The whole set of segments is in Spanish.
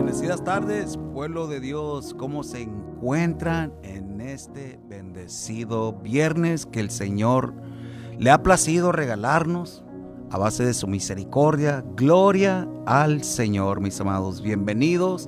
Bendecidas tardes, pueblo de Dios. ¿Cómo se encuentran en este bendecido viernes que el Señor le ha placido regalarnos a base de su misericordia? Gloria al Señor, mis amados. Bienvenidos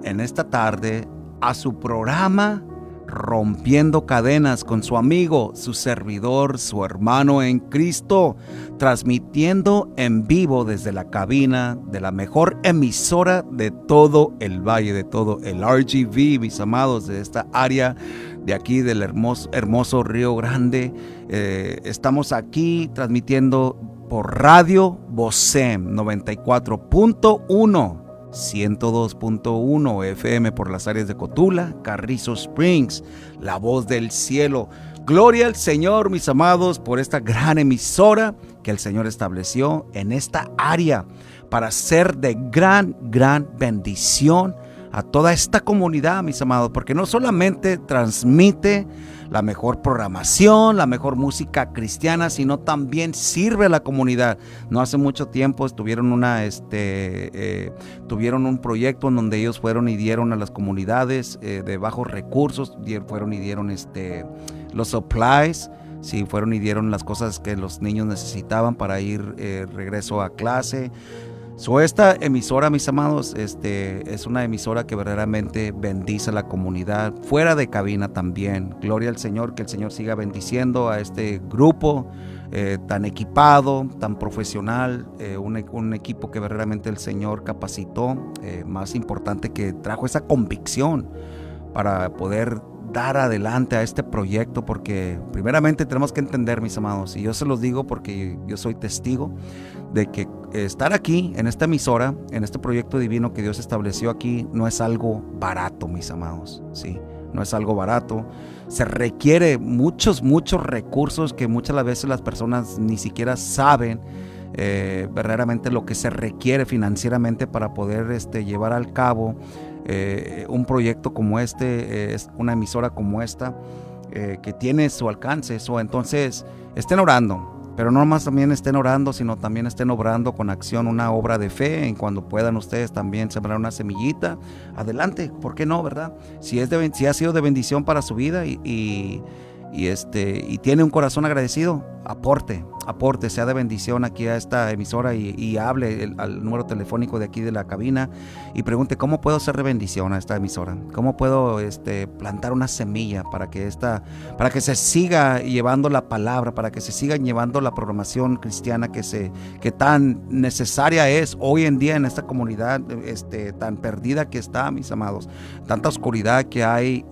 en esta tarde a su programa Rompiendo Cadenas con su amigo, su servidor, su hermano en Cristo, transmitiendo en vivo desde la cabina de la mejor emisora de todo el valle, de todo el RGV, mis amados, de esta área de aquí del hermoso Río Grande. Estamos aquí transmitiendo por Radio Vocem 94.1. 102.1 FM por las áreas de Cotula, Carrizo Springs, La Voz del Cielo. Gloria al Señor, mis amados, por esta gran emisora que el Señor estableció en esta área para ser de gran bendición a toda esta comunidad, mis amados, porque no solamente transmite la mejor programación, la mejor música cristiana, sino también sirve a la comunidad. No hace mucho tiempo tuvieron un proyecto en donde ellos fueron y dieron a las comunidades de bajos recursos, fueron y dieron los supplies. Sí, fueron y dieron las cosas que los niños necesitaban para ir regreso a clase. Esta emisora, mis amados, es una emisora que verdaderamente bendice a la comunidad, fuera de cabina también. Gloria al Señor, que el Señor siga bendiciendo a este grupo tan equipado, tan profesional, un equipo que verdaderamente el Señor capacitó, más importante, que trajo esa convicción para poder dar adelante a este proyecto, porque primeramente tenemos que entender, mis amados, y yo se los digo porque yo soy testigo de que estar aquí en esta emisora, en este proyecto divino que Dios estableció aquí, no es algo barato, mis amados, sí, no es algo barato. Se requiere muchos recursos que muchas veces las personas ni siquiera saben verdaderamente lo que se requiere financieramente para poder llevar al cabo un proyecto como es una emisora como esta, que tiene su alcance. Entonces estén orando, pero no más también estén orando, sino también estén obrando con acción, una obra de fe. En cuando puedan ustedes también sembrar una semillita, adelante, ¿por qué no, verdad? Si ha sido de bendición para su vida y tiene un corazón agradecido, aporte, sea de bendición aquí a esta emisora y hable al número telefónico de aquí de la cabina y pregunte: ¿cómo puedo ser de bendición a esta emisora? ¿Cómo puedo plantar una semilla para que se siga llevando la palabra, para que se siga llevando la programación cristiana que tan necesaria es hoy en día en esta comunidad tan perdida que está, mis amados? Tanta oscuridad que hay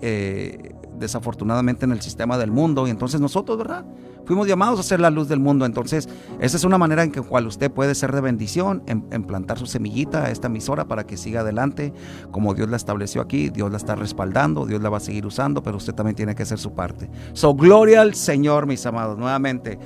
desafortunadamente en el sistema del mundo, y entonces nosotros, ¿verdad?, fuimos llamados a ser la luz del mundo. Entonces esa es una manera en que cual usted puede ser de bendición, en plantar su semillita a esta emisora para que siga adelante como Dios la estableció aquí. Dios la está respaldando, Dios la va a seguir usando, pero usted también tiene que hacer su parte. Gloria al Señor, mis amados. Nuevamente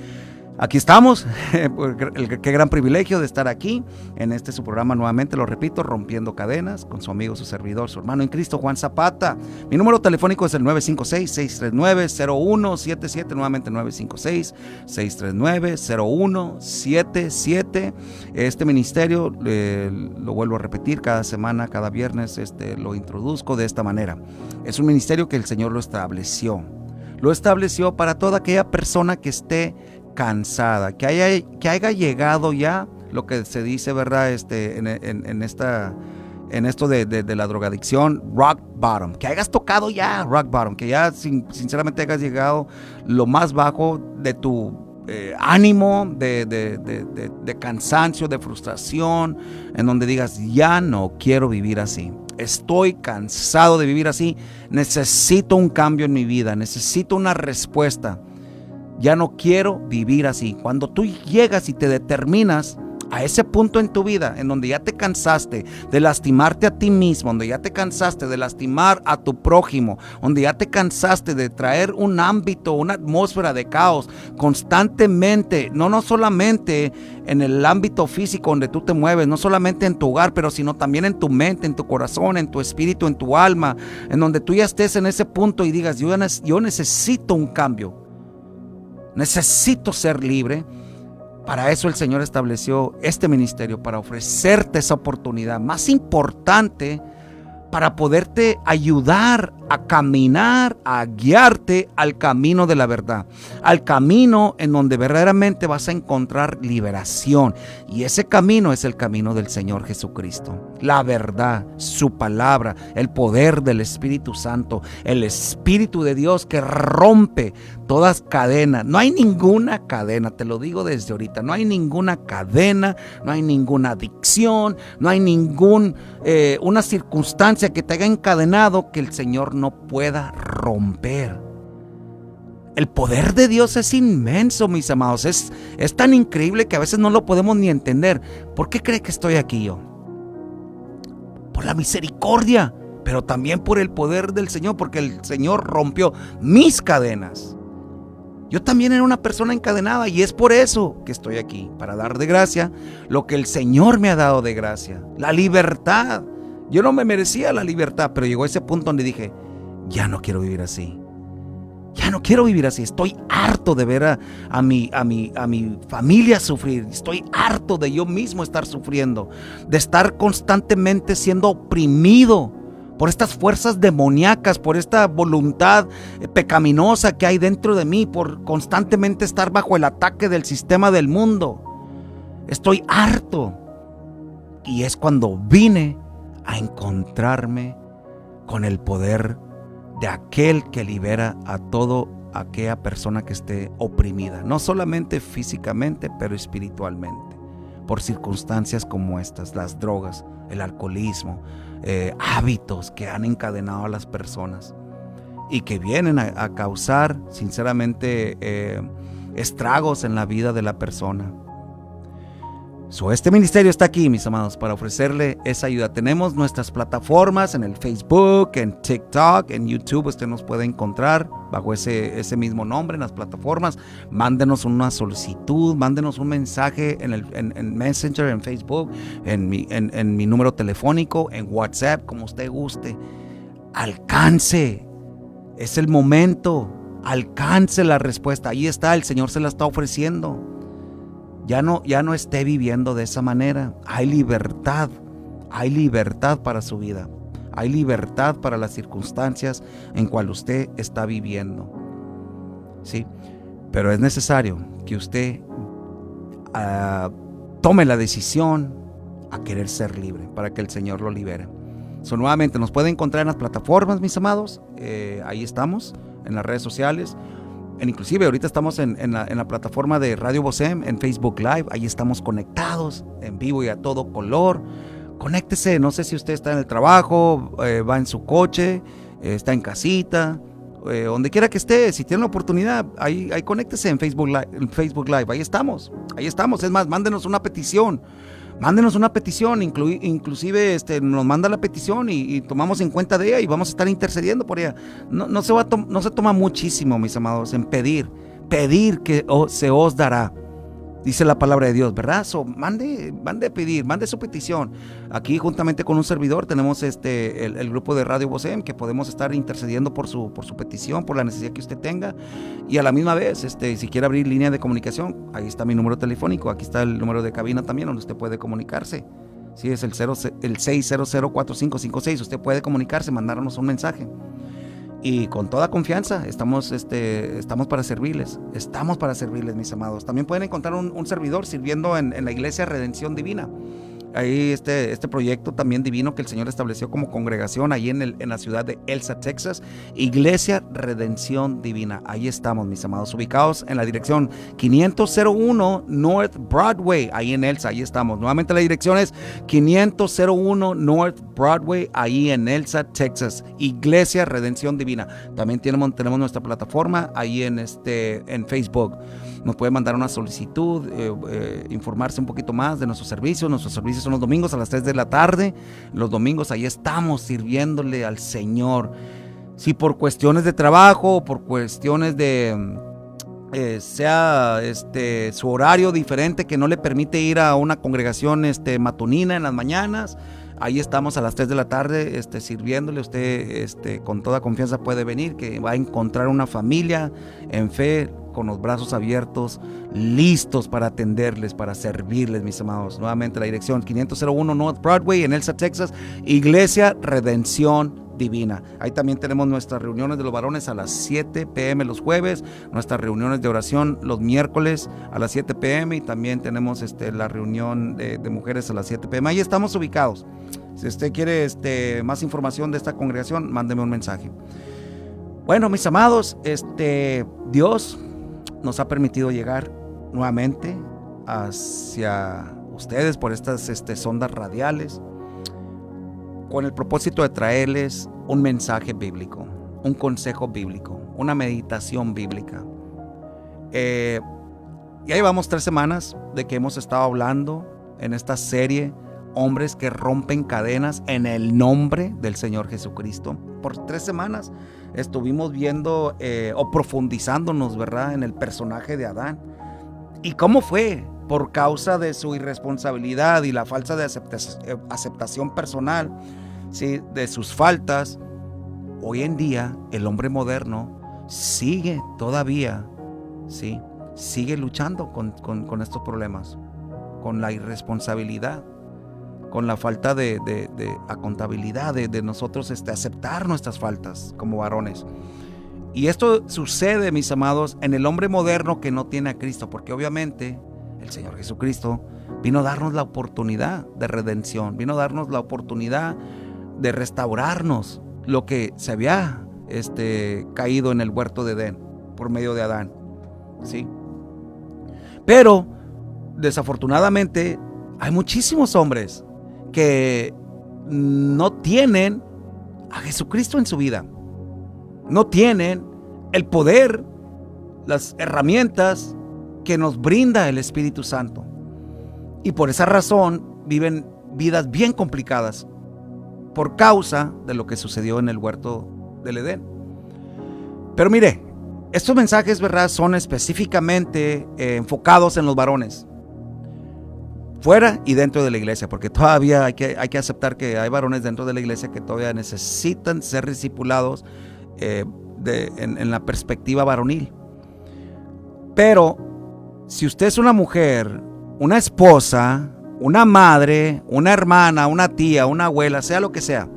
aquí estamos. Qué gran privilegio de estar aquí en su programa, nuevamente lo repito, Rompiendo Cadenas, con su amigo, su servidor, su hermano en Cristo, Juan Zapata. Mi número telefónico es el 956-639-0177, nuevamente 956-639-0177. Este ministerio, lo vuelvo a repetir, cada semana, cada viernes, lo introduzco de esta manera. Es un ministerio que el Señor lo estableció para toda aquella persona que esté cansada, que haya llegado ya lo que se dice, ¿verdad?, en esto de la drogadicción, rock bottom, que hayas tocado ya rock bottom, que ya sinceramente hayas llegado lo más bajo de tu ánimo, de cansancio, de frustración, en donde digas: ya no quiero vivir así. Estoy cansado de vivir así, necesito un cambio en mi vida, necesito una respuesta. Ya no quiero vivir así. Cuando tú llegas y te determinas a ese punto en tu vida en donde ya te cansaste de lastimarte a ti mismo, donde ya te cansaste de lastimar a tu prójimo, donde ya te cansaste de traer un ámbito, una atmósfera de caos constantemente, no solamente en el ámbito físico donde tú te mueves, no solamente en tu hogar, pero sino también en tu mente, en tu corazón, en tu espíritu, en tu alma, en donde tú ya estés en ese punto y digas: yo necesito un cambio. Necesito ser libre. Para eso el Señor estableció este ministerio, para ofrecerte esa oportunidad. Más importante para poderte ayudar a caminar, a guiarte al camino de la verdad, al camino en donde verdaderamente vas a encontrar liberación. Y ese camino es el camino del Señor Jesucristo, la verdad, su palabra, el poder del Espíritu Santo, el Espíritu de Dios que rompe todas cadenas. No hay ninguna cadena, te lo digo desde ahorita, no hay ninguna cadena, no hay ninguna adicción, no hay una circunstancia que te haya encadenado que el Señor no pueda romper. El poder de Dios es inmenso, mis amados. Es tan increíble que a veces no lo podemos ni entender. ¿Por qué cree que estoy aquí yo? Por la misericordia, pero también por el poder del Señor, porque el Señor rompió mis cadenas. Yo también era una persona encadenada y es por eso que estoy aquí, para dar de gracia lo que el Señor me ha dado de gracia, la libertad. Yo no me merecía la libertad, pero llegó ese punto donde dije, ya no quiero vivir así. Ya no quiero vivir así. Estoy harto de ver a mi familia sufrir. Estoy harto de yo mismo estar sufriendo, de estar constantemente siendo oprimido por estas fuerzas demoníacas, por esta voluntad pecaminosa que hay dentro de mí, por constantemente estar bajo el ataque del sistema del mundo. Estoy harto. Y es cuando vine a encontrarme con el poder de aquel que libera a toda aquella persona que esté oprimida, no solamente físicamente, pero espiritualmente, por circunstancias como estas, las drogas, el alcoholismo, hábitos que han encadenado a las personas y que vienen a causar sinceramente estragos en la vida de la persona. Este ministerio está aquí, mis amados, para ofrecerle esa ayuda. Tenemos nuestras plataformas en el Facebook, en TikTok, en YouTube. Usted nos puede encontrar bajo ese mismo nombre en las plataformas. Mándenos una solicitud, mándenos un mensaje en Messenger, en Facebook, en mi número telefónico, en WhatsApp, como usted guste. Alcance, es el momento, alcance la respuesta. Ahí está, el Señor se la está ofreciendo. Ya no esté viviendo de esa manera. Hay libertad para su vida. Hay libertad para las circunstancias en cual usted está viviendo. ¿Sí? Pero es necesario que usted tome la decisión a querer ser libre, para que el Señor lo libere. Nuevamente nos puede encontrar en las plataformas, mis amados. Ahí estamos, en las redes sociales. Inclusive ahorita estamos en la plataforma de Radio Bosem, en Facebook Live. Ahí estamos conectados en vivo y a todo color. Conéctese, no sé si usted está en el trabajo, va en su coche, está en casita, donde quiera que esté. Si tiene la oportunidad, ahí conéctese en Facebook Live. Ahí estamos. Es más, mándenos una petición. Inclusive nos manda la petición y tomamos en cuenta de ella y vamos a estar intercediendo por ella. No se toma muchísimo, mis amados, en pedir que se os dará. Dice la palabra de Dios, ¿verdad? Mande a pedir, mande su petición. Aquí juntamente con un servidor tenemos el grupo de Radio Bosem, que podemos estar intercediendo por su petición, por la necesidad que usted tenga. Y a la misma vez, si quiere abrir línea de comunicación, ahí está mi número telefónico, aquí está el número de cabina también, donde usted puede comunicarse. Sí, es el 600-4556. Usted puede comunicarse, mandarnos un mensaje. Y con toda confianza estamos para servirles. Estamos para servirles, mis amados. También pueden encontrar un servidor sirviendo en la Iglesia Redención Divina. Ahí este proyecto también divino que el Señor estableció como congregación ahí en la ciudad de Elsa, Texas. Iglesia Redención Divina. Ahí estamos, mis amados, ubicados en la dirección 501 North Broadway, ahí en Elsa. Ahí estamos. Nuevamente la dirección es 501 North Broadway, ahí en Elsa, Texas. Iglesia Redención Divina. También tenemos nuestra plataforma ahí en Facebook. Nos puede mandar una solicitud, informarse un poquito más de nuestros servicios. Nuestros servicios son los domingos a las 3 de la tarde. Los domingos ahí estamos sirviéndole al Señor. Si por cuestiones de trabajo o por cuestiones de sea su horario diferente que no le permite ir a una congregación matunina en las mañanas, Ahí estamos a las 3 de la tarde sirviéndole. Usted con toda confianza puede venir, que va a encontrar una familia en fe, con los brazos abiertos, listos para atenderles, para servirles, mis amados. Nuevamente la dirección 501 North Broadway en Elsa, Texas, Iglesia Redención Divina. Ahí también tenemos nuestras reuniones de los varones a las 7 p.m. los jueves, nuestras reuniones de oración los miércoles a las 7 p.m. y también tenemos la reunión de mujeres a las 7 p.m. Ahí estamos ubicados. Si usted quiere más información de esta congregación, mándeme un mensaje. Bueno, mis amados, Dios nos ha permitido llegar nuevamente hacia ustedes por estas sondas radiales, con el propósito de traerles un mensaje bíblico, un consejo bíblico, una meditación bíblica. Ya llevamos 3 semanas de que hemos estado hablando en esta serie, hombres que rompen cadenas en el nombre del Señor Jesucristo. Por 3 semanas estuvimos viendo o profundizándonos, ¿verdad?, en el personaje de Adán. ¿Y cómo fue? Por causa de su irresponsabilidad y la falta de aceptación personal, ¿sí?, de sus faltas, hoy en día el hombre moderno sigue todavía, ¿sí?, sigue luchando con estos problemas, con la irresponsabilidad, con la falta de contabilidad de nosotros aceptar nuestras faltas como varones. Y esto sucede, mis amados, en el hombre moderno que no tiene a Cristo, porque obviamente el Señor Jesucristo vino a darnos la oportunidad de redención, vino a darnos la oportunidad de restaurarnos lo que se había caído en el huerto de Edén por medio de Adán, ¿sí? Pero desafortunadamente hay muchísimos hombres que no tienen a Jesucristo en su vida, no tienen el poder, las herramientas que nos brinda el Espíritu Santo, y por esa razón viven vidas bien complicadas por causa de lo que sucedió en el huerto del Edén. Pero mire, estos mensajes, ¿verdad?, son específicamente enfocados en los varones, fuera y dentro de la iglesia, porque todavía hay que aceptar que hay varones dentro de la iglesia que todavía necesitan ser discipulados en la perspectiva varonil. Pero si usted es una mujer, una esposa, una madre, una hermana, una tía, una abuela, sea lo que sea,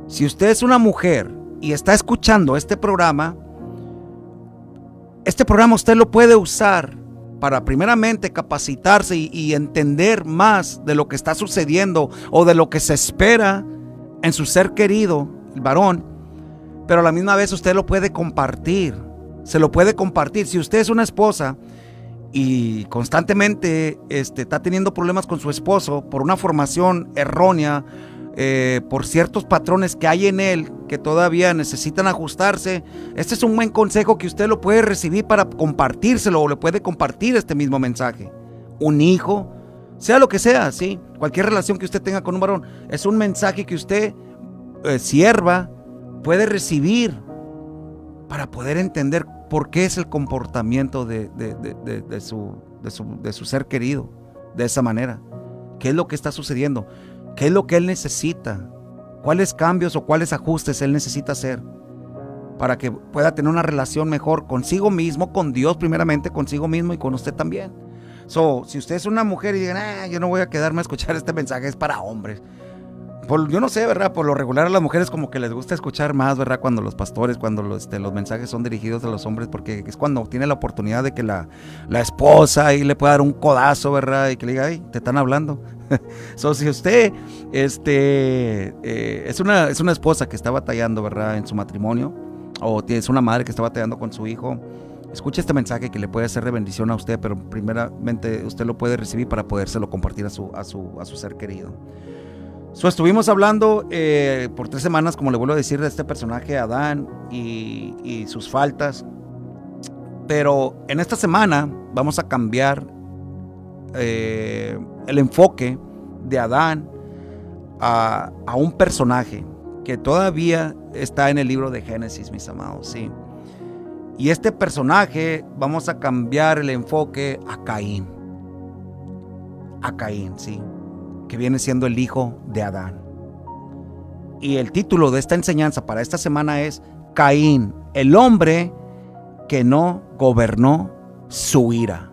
si usted es una mujer y está escuchando este programa usted lo puede usar para primeramente capacitarse y entender más de lo que está sucediendo o de lo que se espera en su ser querido, el varón. Pero a la misma vez usted lo puede compartir, se lo puede compartir. Si usted es una esposa y constantemente está teniendo problemas con su esposo por una formación errónea, por ciertos patrones que hay en él que todavía necesitan ajustarse, este es un buen consejo que usted lo puede recibir para compartírselo, o le puede compartir este mismo mensaje. Un hijo, sea lo que sea, ¿sí?, cualquier relación que usted tenga con un varón, es un mensaje que usted, sierva, puede recibir para poder entender por qué es el comportamiento de su ser querido de esa manera, qué es lo que está sucediendo, qué es lo que él necesita, cuáles cambios o cuáles ajustes él necesita hacer para que pueda tener una relación mejor consigo mismo, con Dios primeramente, consigo mismo y con usted también. Si usted es una mujer y digan, yo no voy a quedarme a escuchar este mensaje, es para hombres. Yo no sé, ¿verdad? Por lo regular a las mujeres como que les gusta escuchar más, ¿verdad? Cuando los pastores, cuando los mensajes son dirigidos a los hombres, porque es cuando tiene la oportunidad de que la esposa ahí le pueda dar un codazo, ¿verdad? Y que le diga, te están hablando. Si usted es una esposa que está batallando, ¿verdad?, en su matrimonio, o es una madre que está batallando con su hijo, escuche este mensaje que le puede ser de bendición a usted, pero primeramente usted lo puede recibir para podérselo compartir a su ser querido. Estuvimos hablando por 3 semanas, como le vuelvo a decir, de este personaje Adán y sus faltas. Pero en esta semana vamos a cambiar el enfoque de Adán a un personaje que todavía está en el libro de Génesis, mis amados, sí. Y este personaje vamos a cambiar el enfoque a Caín, sí, que viene siendo el hijo de Adán. Y el título de esta enseñanza para esta semana es Caín, el hombre que no gobernó su ira.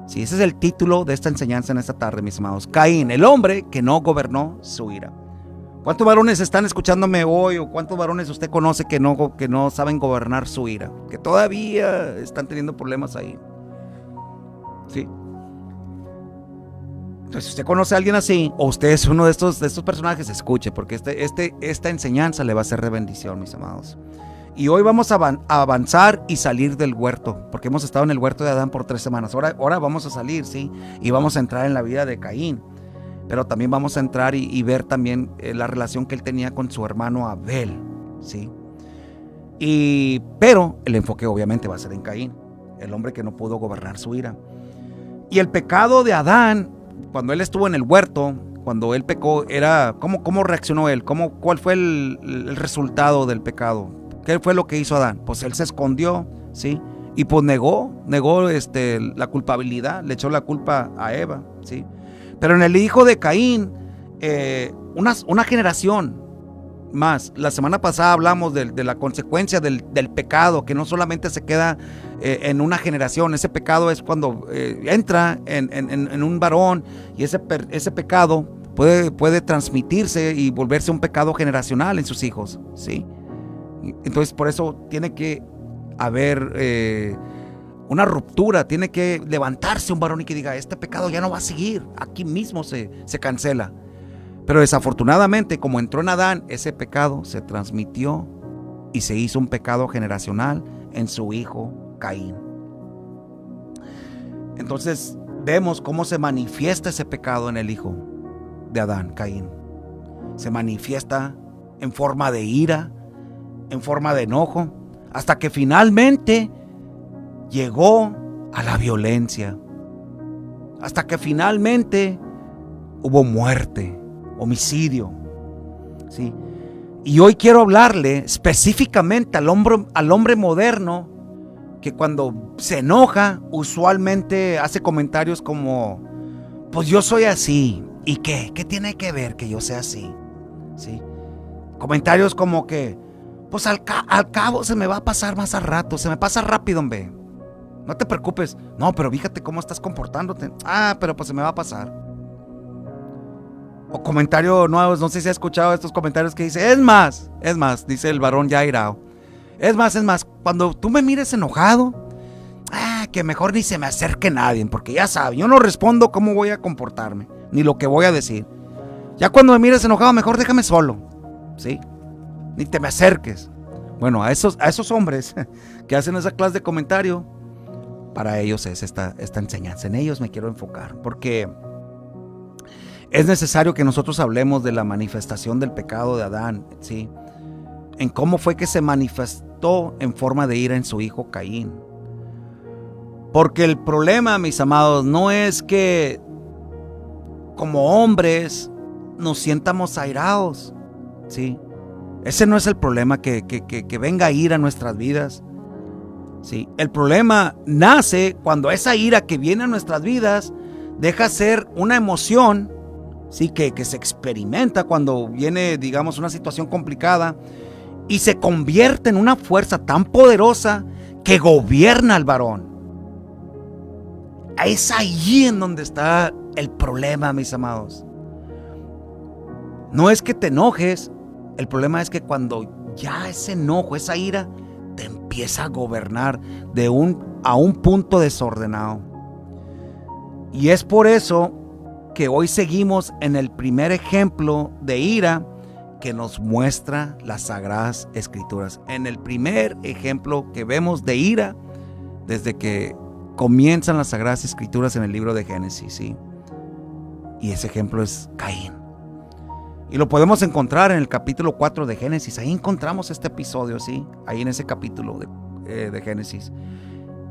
Sí, ese es el título de esta enseñanza en esta tarde, mis amados. Caín, el hombre que no gobernó su ira. ¿Cuántos varones están escuchándome hoy o cuántos varones usted conoce que no saben gobernar su ira? Que todavía están teniendo problemas ahí. ¿Sí? Entonces, si usted conoce a alguien así, o usted es uno de estos personajes, escuche, porque esta enseñanza le va a ser de bendición, mis amados. Y hoy vamos a avanzar y salir del huerto, porque hemos estado en el huerto de Adán por 3 semanas. Ahora vamos a salir, ¿sí? Y vamos a entrar en la vida de Caín. Pero también vamos a entrar y ver también la relación que él tenía con su hermano Abel, ¿sí? Pero el enfoque obviamente va a ser en Caín, el hombre que no pudo gobernar su ira. Y el pecado de Adán, cuando él estuvo en el huerto, cuando él pecó, ¿cómo reaccionó él? ¿Cuál fue el resultado del pecado? ¿Qué fue lo que hizo Adán? Pues él se escondió, ¿sí? Y pues negó la culpabilidad, le echó la culpa a Eva, ¿sí? Pero en el hijo de Caín, una generación más. La semana pasada hablamos de la consecuencia del pecado, que no solamente se queda en una generación. Ese pecado es cuando entra en un varón, y ese pecado puede transmitirse y volverse un pecado generacional en sus hijos, ¿sí? Entonces por eso tiene que haber una ruptura, tiene que levantarse un varón y que diga, este pecado ya no va a seguir, aquí mismo se cancela. Pero desafortunadamente, como entró en Adán, ese pecado se transmitió y se hizo un pecado generacional en su hijo Caín. Entonces vemos cómo se manifiesta ese pecado en el hijo de Adán, Caín. Se manifiesta en forma de ira, en forma de enojo, hasta que finalmente llegó a la violencia, hasta que finalmente hubo muerte, homicidio, ¿sí? Y hoy quiero hablarle específicamente al hombre moderno, que cuando se enoja usualmente hace comentarios como, pues yo soy así, ¿y qué? ¿Qué tiene que ver que yo sea así? ¿Sí? Comentarios como que, pues al cabo se me va a pasar más al rato, se me pasa rápido, hombre. No te preocupes. No, pero fíjate cómo estás comportándote. Pero pues se me va a pasar. O comentarios nuevos, no sé si has escuchado estos comentarios que dice, es más, dice el varón ya airado. Es más, cuando tú me mires enojado, que mejor ni se me acerque nadie, porque ya sabe, yo no respondo cómo voy a comportarme, ni lo que voy a decir. Ya cuando me mires enojado, mejor déjame solo, ¿sí? Ni te me acerques. Bueno, a esos hombres que hacen esa clase de comentario, para ellos es esta enseñanza. En ellos me quiero enfocar, porque es necesario que nosotros hablemos de la manifestación del pecado de Adán, ¿sí? En cómo fue que se manifestó en forma de ira en su hijo Caín. Porque el problema, mis amados, no es que como hombres nos sientamos airados, ¿sí? Ese no es el problema, que venga ira a nuestras vidas, ¿sí? El problema nace cuando esa ira que viene a nuestras vidas deja ser una emoción, ¿sí? Que se experimenta cuando viene, digamos, una situación complicada, y se convierte en una fuerza tan poderosa que gobierna al varón. Es ahí en donde está el problema, mis amados. No es que te enojes, el problema es que cuando ya ese enojo, esa ira, te empieza a gobernar a un punto desordenado. Y es por eso que hoy seguimos en el primer ejemplo de ira que nos muestra las Sagradas Escrituras. En el primer ejemplo que vemos de ira desde que comienzan las Sagradas Escrituras en el libro de Génesis, ¿sí? Y ese ejemplo es Caín. Y lo podemos encontrar en el capítulo 4 de Génesis. Ahí encontramos este episodio, ¿sí? Ahí en ese capítulo de Génesis.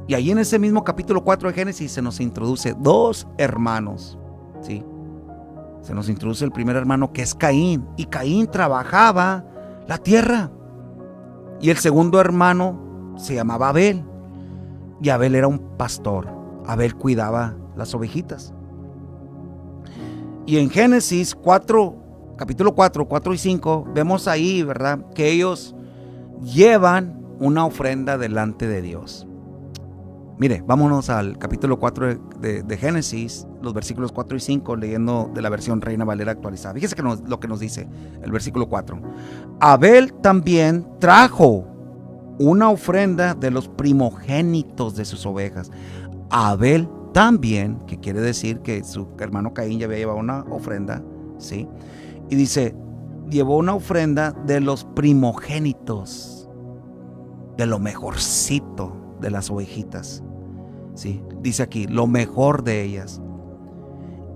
Y ahí en ese mismo capítulo 4 de Génesis se nos introduce 2 hermanos, ¿sí? Se nos introduce el primer hermano, que es Caín. Y Caín trabajaba la tierra. Y el segundo hermano se llamaba Abel. Y Abel era un pastor. Abel cuidaba las ovejitas. Y en Génesis 4, capítulo 4 y 5, vemos ahí, ¿verdad?, que ellos llevan una ofrenda delante de Dios. Mire, vámonos al capítulo 4 de Génesis, los versículos 4 y 5, leyendo de la versión Reina Valera actualizada. Fíjese lo que nos dice el versículo 4. Abel también trajo una ofrenda de los primogénitos de sus ovejas. Abel también, que quiere decir que su hermano Caín ya había llevado una ofrenda, ¿sí? Y dice, llevó una ofrenda de los primogénitos, de lo mejorcito de las ovejitas, ¿sí? Dice aquí, lo mejor de ellas.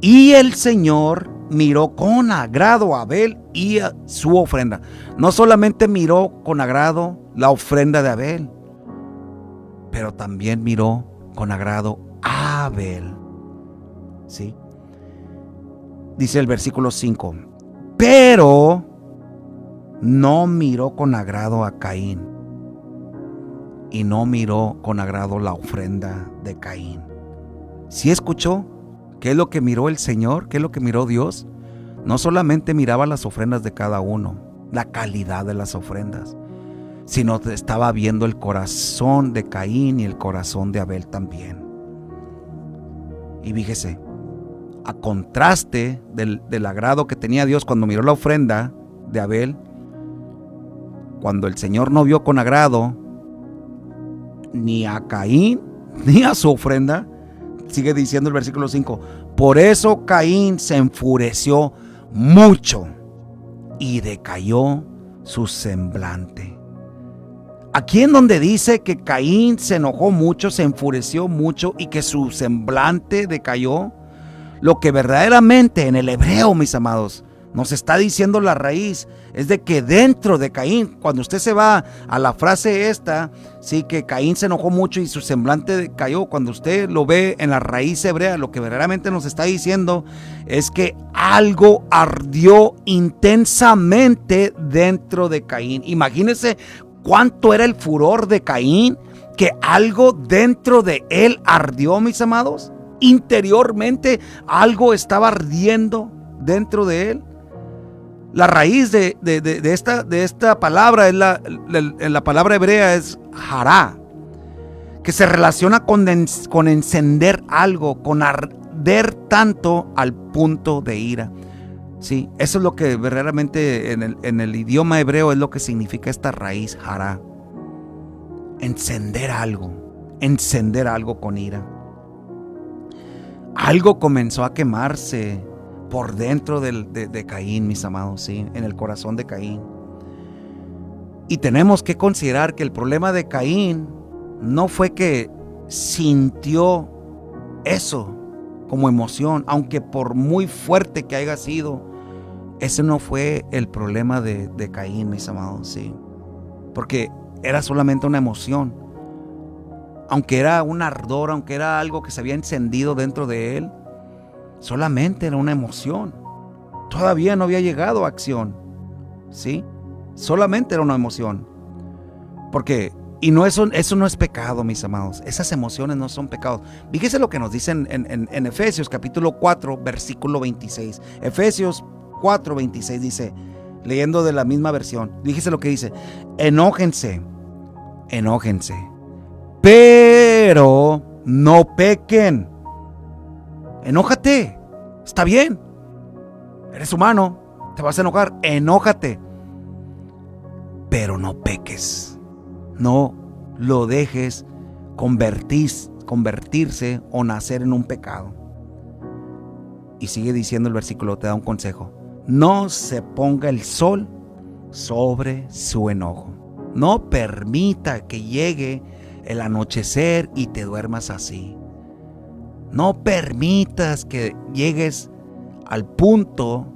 Y el Señor miró con agrado a Abel y a su ofrenda. No solamente miró con agrado la ofrenda de Abel, pero también miró con agrado a Abel, ¿sí? Dice el versículo 5, pero no miró con agrado a Caín, y no miró con agrado la ofrenda de Caín. ¿Sí escuchó qué es lo que miró el Señor? ¿Qué es lo que miró Dios? No solamente miraba las ofrendas de cada uno, la calidad de las ofrendas, sino estaba viendo el corazón de Caín y el corazón de Abel también. Y fíjese, a contraste del agrado que tenía Dios cuando miró la ofrenda de Abel, cuando el Señor no vio con agrado ni a Caín ni a su ofrenda, sigue diciendo el versículo 5, por eso Caín se enfureció mucho y decayó su semblante. Aquí en donde dice que Caín se enojó mucho, se enfureció mucho y que su semblante decayó, lo que verdaderamente en el hebreo, mis amados, nos está diciendo la raíz, es de que dentro de Caín, cuando usted se va a la frase esta, sí, que Caín se enojó mucho y su semblante decayó, cuando usted lo ve en la raíz hebrea, lo que verdaderamente nos está diciendo es que algo ardió intensamente dentro de Caín. Imagínese cuánto era el furor de Caín, que algo dentro de él ardió, mis amados. Interiormente algo estaba ardiendo dentro de él. La raíz de esta palabra es la palabra hebrea es hará, que se relaciona con encender algo, con arder tanto al punto de ira. Sí, eso es lo que verdaderamente en el idioma hebreo es lo que significa esta raíz hará. Encender algo con ira. Algo comenzó a quemarse por dentro de Caín, mis amados, ¿sí? En el corazón de Caín. Y tenemos que considerar que el problema de Caín no fue que sintió eso como emoción, aunque por muy fuerte que haya sido, ese no fue el problema de Caín, mis amados, ¿sí? Porque era solamente una emoción. Aunque era un ardor, aunque era algo que se había encendido dentro de él, solamente era una emoción. Todavía no había llegado a acción, ¿sí? Solamente era una emoción. Porque, y no eso no es pecado, mis amados. Esas emociones no son pecados. Fíjese lo que nos dicen en Efesios capítulo 4, versículo 26. Efesios 4, 26 dice, leyendo de la misma versión, fíjese lo que dice: enójense, pero no pequen. Enójate, está bien, eres humano, te vas a enojar, enójate, pero no peques, no lo dejes convertirse o nacer en un pecado. Y sigue diciendo el versículo, te da un consejo: no se ponga el sol sobre su enojo, no permita que llegue el anochecer y te duermas así. No permitas que llegues al punto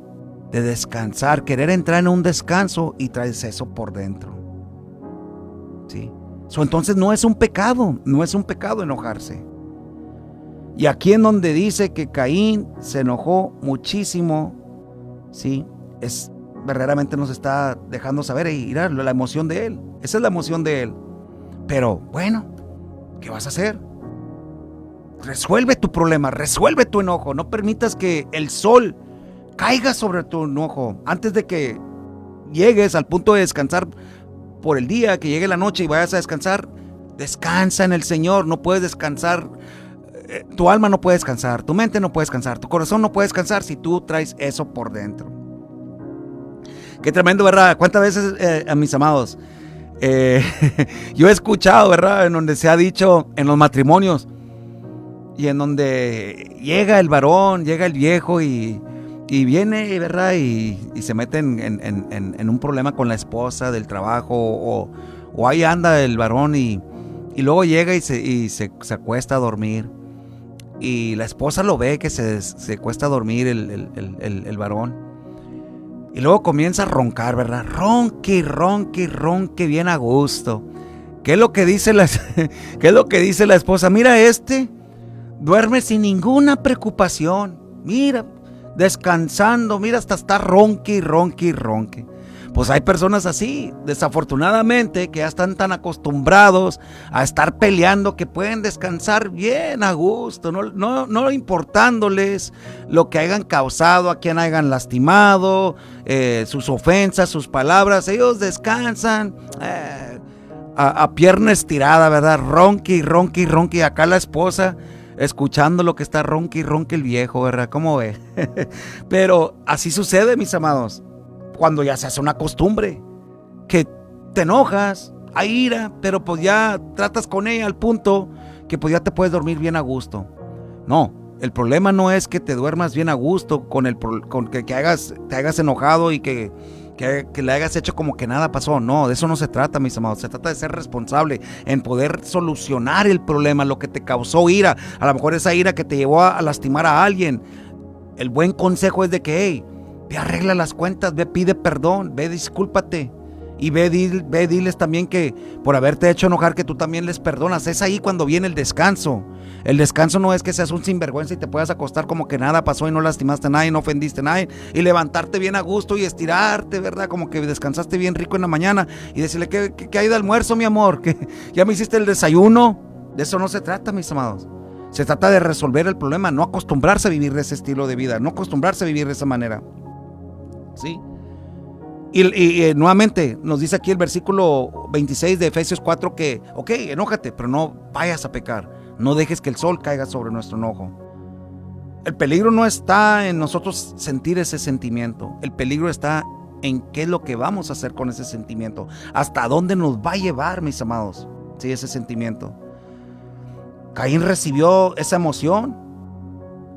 de descansar, querer entrar en un descanso y traes eso por dentro. ¿Sí? Entonces no es un pecado enojarse. Y aquí en donde dice que Caín se enojó muchísimo, ¿sí? Verdaderamente nos está dejando saber, mira, la emoción de él. Esa es la emoción de él. Pero bueno, ¿qué vas a hacer? Resuelve tu problema, resuelve tu enojo. No permitas que el sol caiga sobre tu enojo. Antes de que llegues al punto de descansar por el día, que llegue la noche y vayas a descansar, descansa en el Señor. No puedes descansar, tu alma no puede descansar, tu mente no puede descansar, tu corazón no puede descansar si tú traes eso por dentro. Qué tremendo, ¿verdad? ¿Cuántas veces, a mis amados, yo he escuchado, ¿verdad?, en donde se ha dicho en los matrimonios, y en donde llega el varón, llega el viejo y viene, ¿verdad?, y se mete en un problema con la esposa del trabajo, o ahí anda el varón y luego llega y se acuesta a dormir, y la esposa lo ve que se acuesta a dormir el varón, y luego comienza a roncar, ¿verdad? Ronque, ronque, ronque bien a gusto. ¿Qué es lo que dice la esposa? Mira, duerme sin ninguna preocupación. Mira, descansando, mira, hasta está ronque, ronque, ronque. Pues hay personas así, desafortunadamente, que ya están tan acostumbrados a estar peleando que pueden descansar bien a gusto, no importándoles lo que hayan causado, a quien hayan lastimado, sus ofensas, sus palabras. Ellos descansan a pierna estirada, ¿verdad? Ronqui, ronqui, ronqui. Acá la esposa escuchando lo que está ronqui, ronqui el viejo, ¿verdad? ¿Cómo ve? Pero así sucede, mis amados, cuando ya se hace una costumbre, que te enojas, hay ira, pero pues ya tratas con ella al punto que pues ya te puedes dormir bien a gusto. No, el problema no es que te duermas bien a gusto con que te hagas enojado y que le hayas hecho como que nada pasó. No, de eso no se trata, mis amados. Se trata de ser responsable en poder solucionar el problema, lo que te causó ira. A lo mejor esa ira que te llevó a lastimar a alguien. El buen consejo es de que, hey, ve, arregla las cuentas, ve, pide perdón, ve, discúlpate. Y ve, diles también que por haberte hecho enojar, que tú también les perdonas. Es ahí cuando viene el descanso. El descanso no es que seas un sinvergüenza y te puedas acostar como que nada pasó y no lastimaste a nadie, no ofendiste a nadie, y levantarte bien a gusto y estirarte, ¿verdad? Como que descansaste bien rico en la mañana y decirle que hay de almuerzo, mi amor, que ya me hiciste el desayuno. De eso no se trata, mis amados. Se trata de resolver el problema, no acostumbrarse a vivir de ese estilo de vida, no acostumbrarse a vivir de esa manera. ¿Sí? Y nuevamente nos dice aquí el versículo 26 de Efesios 4 que, ok, enójate, pero no vayas a pecar. No dejes que el sol caiga sobre nuestro enojo. El peligro no está en nosotros sentir ese sentimiento. El peligro está en qué es lo que vamos a hacer con ese sentimiento. Hasta dónde nos va a llevar, mis amados, ¿sí? Ese sentimiento. Caín recibió esa emoción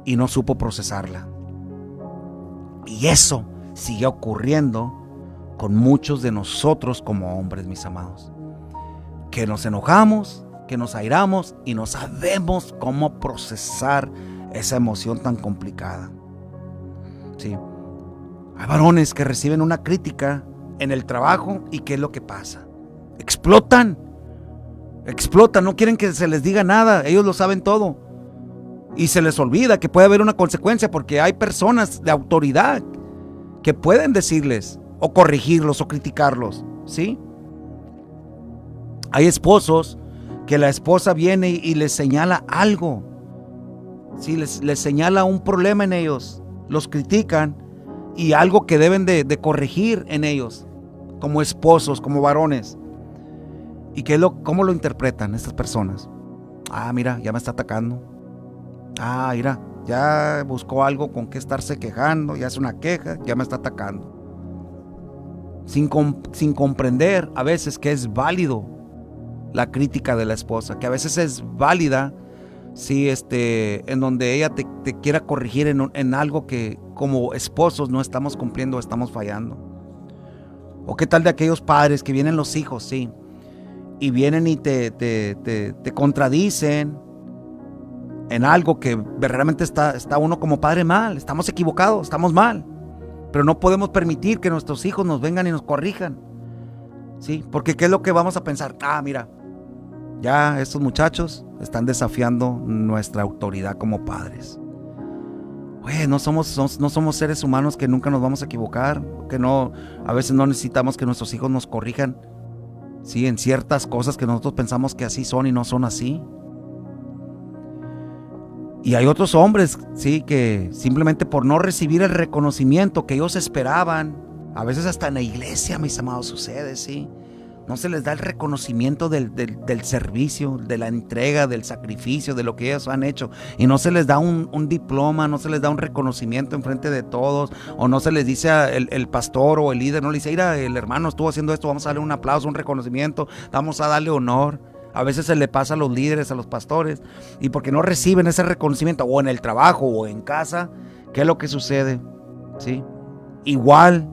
y no supo procesarla. Y eso sigue ocurriendo con muchos de nosotros como hombres, mis amados, que nos enojamos, que nos airamos y no sabemos cómo procesar esa emoción tan complicada. Sí. Hay varones que reciben una crítica en el trabajo y ¿qué es lo que pasa? Explotan, no quieren que se les diga nada, ellos lo saben todo y se les olvida que puede haber una consecuencia, porque hay personas de autoridad que pueden decirles o corregirlos o criticarlos, ¿sí? Hay esposos que la esposa viene y les señala algo, ¿sí? Les señala un problema en ellos, los critican y algo que deben de corregir en ellos, como esposos, como varones. ¿Y cómo lo interpretan estas personas? Ah, mira, ya me está atacando. Ah, mira, ya buscó algo con que estarse quejando, ya es una queja, ya me está atacando. Sin comprender a veces que es válido la crítica de la esposa, que a veces es válida, sí, en donde ella te quiera corregir en algo que como esposos no estamos cumpliendo, estamos fallando. O qué tal de aquellos padres que vienen los hijos, sí, y vienen y te contradicen en algo que verdaderamente está uno como padre mal. Estamos equivocados, estamos mal, pero no podemos permitir que nuestros hijos nos vengan y nos corrijan, ¿sí? Porque ¿qué es lo que vamos a pensar? Ah, mira, ya estos muchachos están desafiando nuestra autoridad como padres. Oye, no somos seres humanos que nunca nos vamos a equivocar, a veces no necesitamos que nuestros hijos nos corrijan, ¿sí? En ciertas cosas que nosotros pensamos que así son y no son así. Y hay otros hombres, sí, que simplemente por no recibir el reconocimiento que ellos esperaban, a veces hasta en la iglesia, mis amados, sucede, sí. No se les da el reconocimiento del servicio, de la entrega, del sacrificio, de lo que ellos han hecho. Y no se les da un diploma, no se les da un reconocimiento en frente de todos. O no se les dice el pastor o el líder, no le dice, mira, el hermano estuvo haciendo esto, vamos a darle un aplauso, un reconocimiento, vamos a darle honor. A veces se le pasa a los líderes, a los pastores. Y porque no reciben ese reconocimiento, o en el trabajo, o en casa, ¿qué es lo que sucede? ¿Sí? Igual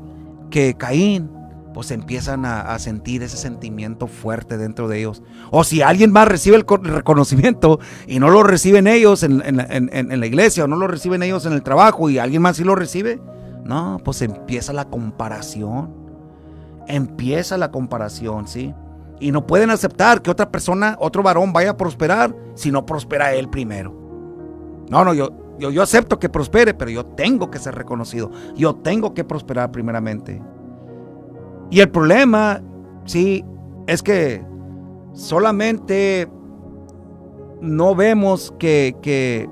que Caín, pues empiezan a sentir ese sentimiento fuerte dentro de ellos. O si alguien más recibe el reconocimiento y no lo reciben ellos en la iglesia, o no lo reciben ellos en el trabajo y alguien más sí lo recibe, no, pues empieza la comparación. Empieza la comparación, ¿sí? Y no pueden aceptar que otra persona, otro varón vaya a prosperar si no prospera él primero. No, yo acepto que prospere, pero yo tengo que ser reconocido. Yo tengo que prosperar primeramente. Y el problema, sí, es que solamente no vemos que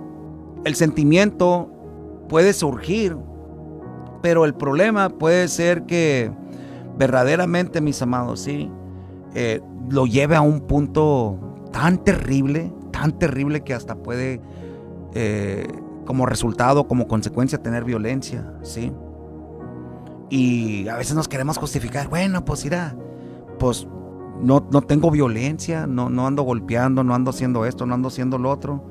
el sentimiento puede surgir, pero el problema puede ser que verdaderamente, mis amados, sí, lo lleve a un punto tan terrible que hasta puede, como resultado, como consecuencia, tener violencia, sí. Y a veces nos queremos justificar, bueno, pues mira, pues no tengo violencia, no ando golpeando, no ando haciendo esto, no ando haciendo lo otro.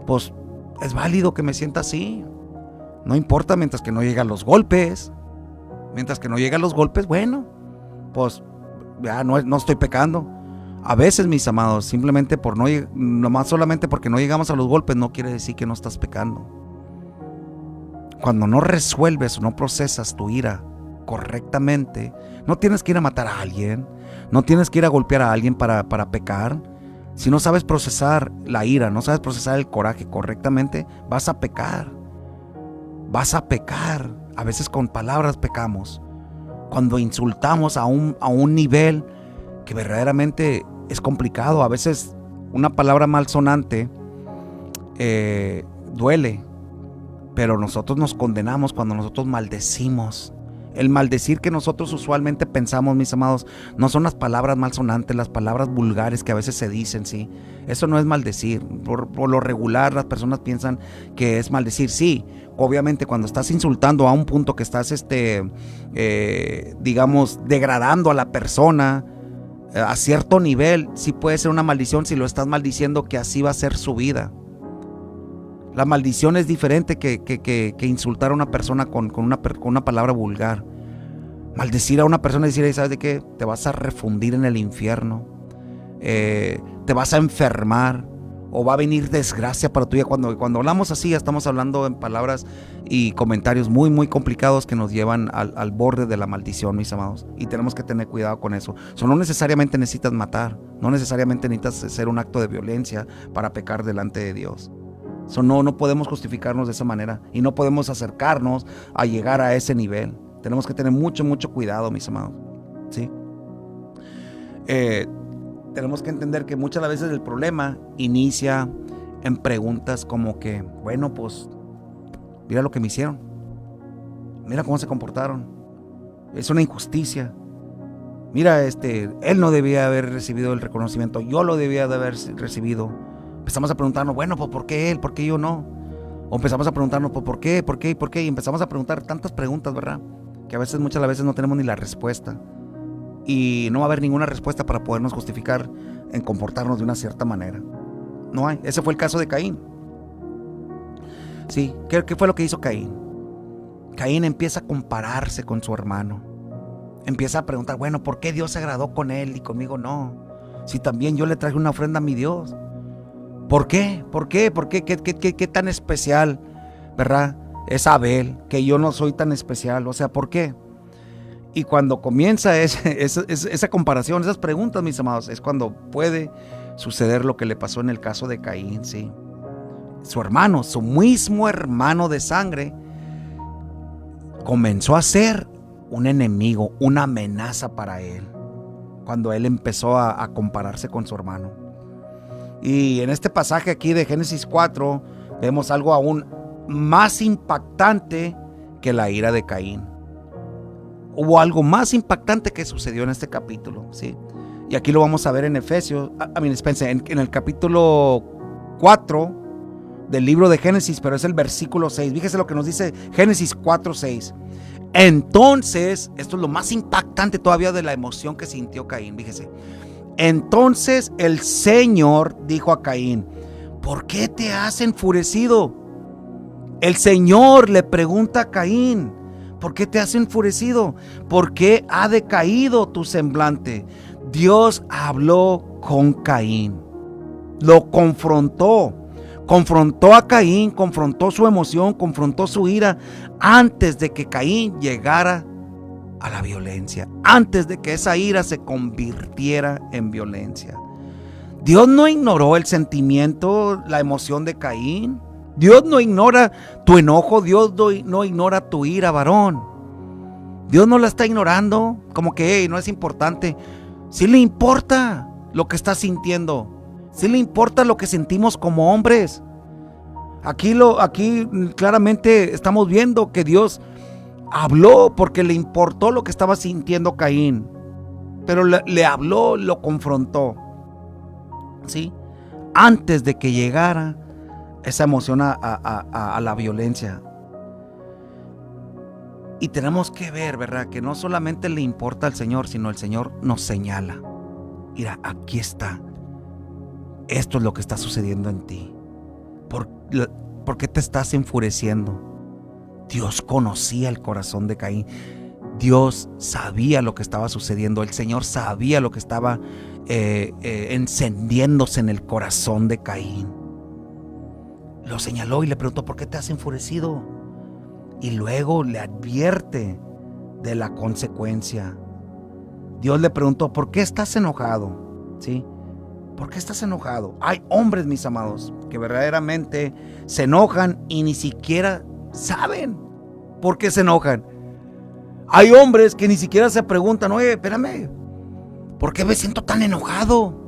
Pues es válido que me sienta así. No importa mientras que no lleguen los golpes. Mientras que no lleguen los golpes, bueno, pues ya no estoy pecando. A veces, mis amados, simplemente nomás solamente porque no llegamos a los golpes no quiere decir que no estás pecando. Cuando no resuelves o no procesas tu ira correctamente, no tienes que ir a matar a alguien, no tienes que ir a golpear a alguien para pecar. Si no sabes procesar la ira, no sabes procesar el coraje correctamente, vas a pecar. Vas a pecar. A veces con palabras pecamos. Cuando insultamos a un nivel que verdaderamente es complicado. A veces una palabra malsonante duele, pero nosotros nos condenamos cuando nosotros maldecimos. El maldecir que nosotros usualmente pensamos, mis amados, no son las palabras malsonantes, las palabras vulgares que a veces se dicen, ¿sí? Eso no es maldecir. Por lo regular, las personas piensan que es maldecir. Sí, obviamente cuando estás insultando a un punto que estás, digamos, degradando a la persona a cierto nivel, sí puede ser una maldición si lo estás maldiciendo que así va a ser su vida. La maldición es diferente que insultar a una persona con una palabra vulgar. Maldecir a una persona y decir, ¿sabes de qué? Te vas a refundir en el infierno. Te vas a enfermar. O va a venir desgracia para tu vida. Cuando hablamos así, estamos hablando en palabras y comentarios muy, muy complicados que nos llevan al borde de la maldición, mis amados. Y tenemos que tener cuidado con eso. No necesariamente necesitas matar. No necesariamente necesitas hacer un acto de violencia para pecar delante de Dios. No podemos justificarnos de esa manera y no podemos acercarnos a llegar a ese nivel. Tenemos que tener mucho, mucho cuidado, mis amados, ¿sí? Tenemos que entender que muchas veces el problema inicia en preguntas como que, bueno, pues, mira lo que me hicieron. Mira cómo se comportaron. Es una injusticia. Mira, él no debía haber recibido el reconocimiento. Yo lo debía de haber recibido. Empezamos a preguntarnos, bueno, pues ¿por qué él? ¿Por qué yo no? O empezamos a preguntarnos, pues ¿por qué? ¿Por qué? ¿Y por qué? Y empezamos a preguntar tantas preguntas, ¿verdad? Que muchas veces no tenemos ni la respuesta. Y no va a haber ninguna respuesta para podernos justificar en comportarnos de una cierta manera. No hay. Ese fue el caso de Caín. Sí, ¿qué fue lo que hizo Caín? Caín empieza a compararse con su hermano. Empieza a preguntar, bueno, ¿por qué Dios se agradó con él y conmigo no? Si también yo le traje una ofrenda a mi Dios. ¿Por qué? ¿Por qué? ¿Por qué? ¿Qué tan especial, verdad? Es Abel, que yo no soy tan especial. O sea, ¿por qué? Y cuando comienza esa comparación, esas preguntas, mis amados, es cuando puede suceder lo que le pasó en el caso de Caín, ¿sí? Su hermano, su mismo hermano de sangre, comenzó a ser un enemigo, una amenaza para él, cuando él empezó a compararse con su hermano. Y en este pasaje aquí de Génesis 4, Vemos algo aún más impactante que la ira de Caín. Hubo algo más impactante que sucedió en este capítulo, ¿sí? Y aquí lo vamos a ver en Efesios, en el capítulo 4 del libro de Génesis, pero es el versículo 6. Fíjese lo que nos dice Génesis 4:6. Entonces, esto es lo más impactante todavía de la emoción que sintió Caín. Fíjese. Entonces el Señor dijo a Caín: ¿por qué te has enfurecido? El Señor le pregunta a Caín: ¿por qué te has enfurecido? ¿Por qué ha decaído tu semblante? Dios habló con Caín, lo confrontó a Caín, confrontó su emoción, confrontó su ira antes de que Caín llegara a la violencia, antes de que esa ira se convirtiera en violencia. Dios no ignoró el sentimiento, la emoción de Caín. Dios no ignora tu enojo, Dios no ignora tu ira, varón. Dios no la está ignorando, como que no es importante. Sí le importa lo que estás sintiendo, sí le importa lo que sentimos como hombres. Aquí claramente estamos viendo que Dios habló porque le importó lo que estaba sintiendo Caín, pero le habló, lo confrontó, ¿sí? Antes de que llegara esa emoción a la violencia. Y tenemos que ver, ¿verdad?, que no solamente le importa al Señor, sino el Señor nos señala. Mira, aquí está. Esto es lo que está sucediendo en ti. ¿Por qué te estás enfureciendo? Dios conocía el corazón de Caín. Dios sabía lo que estaba sucediendo. El Señor sabía lo que estaba encendiéndose en el corazón de Caín. Lo señaló y le preguntó: ¿por qué te has enfurecido? Y luego le advierte de la consecuencia. Dios le preguntó: ¿por qué estás enojado? ¿Sí? ¿Por qué estás enojado? Hay hombres, mis amados, que verdaderamente se enojan y ni siquiera saben por qué se enojan. Hay hombres que ni siquiera se preguntan: oye, espérame, ¿por qué me siento tan enojado?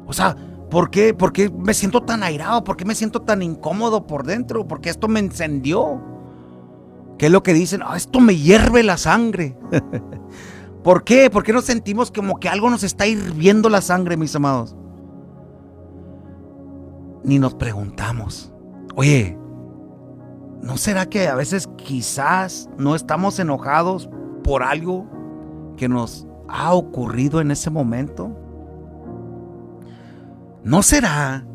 O sea, ¿por qué me siento tan airado? ¿Por qué me siento tan incómodo por dentro? ¿Por qué esto me encendió? ¿Qué es lo que dicen? Esto me hierve la sangre. ¿Por qué? ¿Por qué nos sentimos como que algo nos está hirviendo la sangre, mis amados? Ni nos preguntamos: oye, ¿no será que a veces quizás no estamos enojados por algo que nos ha ocurrido en ese momento? ¿No será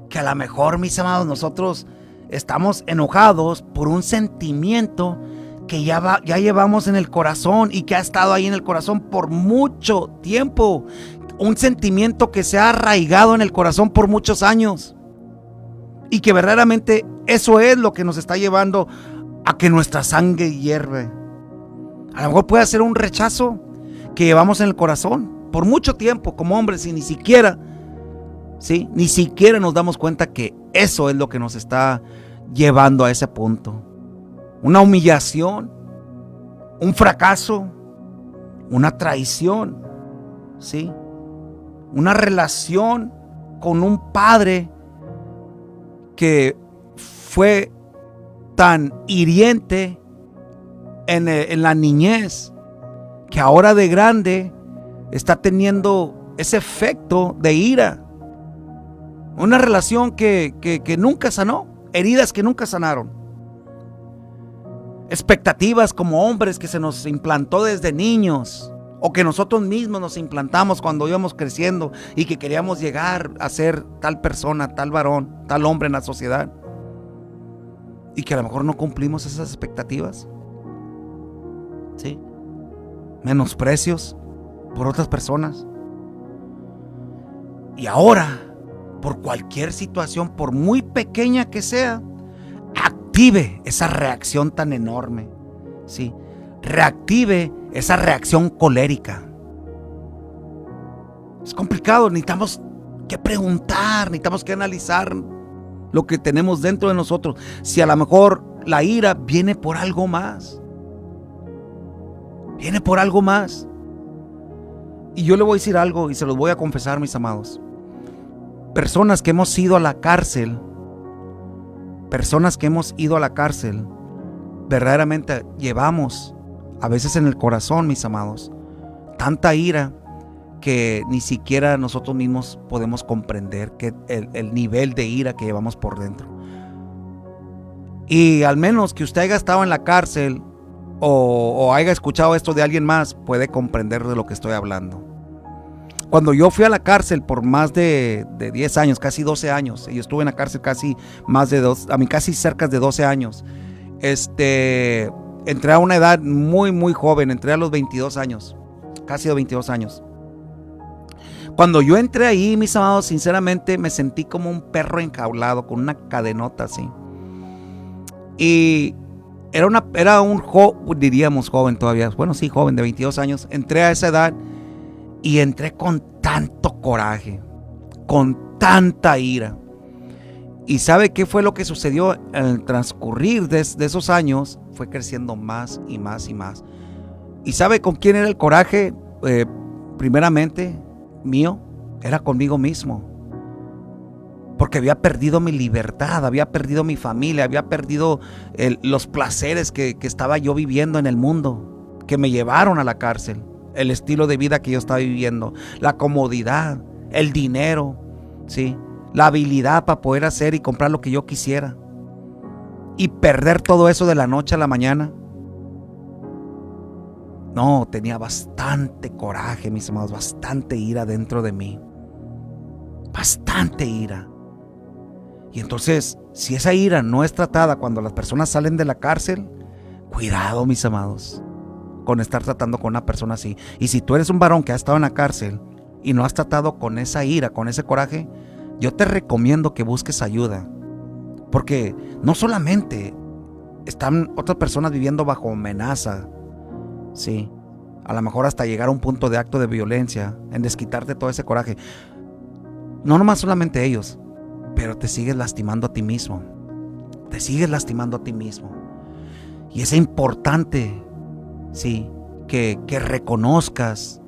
que a lo mejor, mis amados, nosotros estamos enojados por un sentimiento que ya llevamos en el corazón y que ha estado ahí en el corazón por mucho tiempo? Un sentimiento que se ha arraigado en el corazón por muchos años y que verdaderamente eso es lo que nos está llevando a que nuestra sangre hierve. A lo mejor puede ser un rechazo que llevamos en el corazón por mucho tiempo como hombres y ni siquiera nos damos cuenta que eso es lo que nos está llevando a ese punto. Una humillación, un fracaso, una traición, ¿sí? Una relación con un padre que fue tan hiriente en la niñez, que ahora de grande está teniendo ese efecto de ira. Una relación que nunca sanó, heridas que nunca sanaron. Expectativas como hombres que se nos implantó desde niños, o que nosotros mismos nos implantamos cuando íbamos creciendo y que queríamos llegar a ser tal persona, tal varón, tal hombre en la sociedad, y que a lo mejor no cumplimos esas expectativas. ¿Sí? Menosprecios por otras personas. Y ahora, por cualquier situación, por muy pequeña que sea, active esa reacción tan enorme, ¿sí? Reactive esa reacción colérica. Es complicado, necesitamos que preguntar, necesitamos que analizar lo que tenemos dentro de nosotros. Si a lo mejor la ira viene por algo más. Viene por algo más. Y yo le voy a decir algo y se los voy a confesar, mis amados. Personas que hemos ido a la cárcel personas que hemos ido a la cárcel, verdaderamente llevamos, a veces en el corazón, mis amados, tanta ira que ni siquiera nosotros mismos podemos comprender que el nivel de ira que llevamos por dentro. Y al menos que usted haya estado en la cárcel o haya escuchado esto de alguien más, puede comprender de lo que estoy hablando. Cuando yo fui a la cárcel por más de 10 años, casi 12 años, y estuve en la cárcel casi casi cerca de 12 años, entré a una edad muy, muy joven, entré a los 22 años, casi 22 años. Cuando yo entré ahí, mis amados, sinceramente me sentí como un perro enjaulado con una cadenota así. Y era un diríamos joven todavía, bueno sí, joven de 22 años. Entré a esa edad y entré con tanto coraje, con tanta ira. ¿Y sabe qué fue lo que sucedió en el transcurrir de esos años? Fue creciendo más y más y más. ¿Y sabe con quién era el coraje? Primeramente mío, era conmigo mismo, porque había perdido mi libertad, había perdido mi familia, había perdido los placeres que estaba yo viviendo en el mundo, que me llevaron a la cárcel, el estilo de vida que yo estaba viviendo, la comodidad, el dinero, ¿sí? La habilidad para poder hacer y comprar lo que yo quisiera, y perder todo eso de la noche a la mañana. No, tenía bastante coraje, mis amados, bastante ira dentro de mí. Bastante ira. Y entonces, si esa ira no es tratada cuando las personas salen de la cárcel, cuidado, mis amados, con estar tratando con una persona así. Y si tú eres un varón que ha estado en la cárcel y no has tratado con esa ira, con ese coraje, yo te recomiendo que busques ayuda. Porque no solamente están otras personas viviendo bajo amenaza, sí, a lo mejor hasta llegar a un punto de acto de violencia, en desquitarte todo ese coraje. No nomás solamente ellos, pero te sigues lastimando a ti mismo. Te sigues lastimando a ti mismo. Y es importante, sí, que reconozcas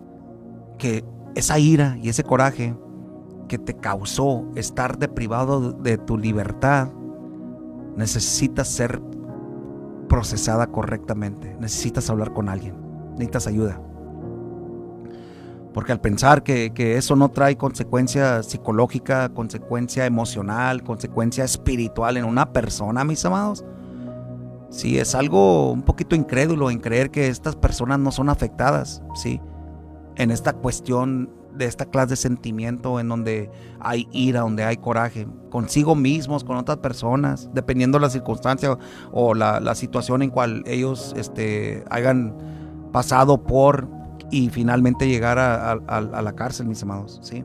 que esa ira y ese coraje que te causó estar deprivado de tu libertad necesita ser procesada correctamente. Necesitas hablar con alguien, necesitas ayuda, porque al pensar que eso no trae consecuencia psicológica, consecuencia emocional, consecuencia espiritual en una persona, mis amados, sí, es algo un poquito incrédulo en creer que estas personas no son afectadas, sí, en esta cuestión de esta clase de sentimiento en donde hay ira, donde hay coraje, consigo mismos, con otras personas, dependiendo de la circunstancia o la situación en cual ellos hayan pasado por y finalmente llegar a la cárcel, mis amados, ¿sí?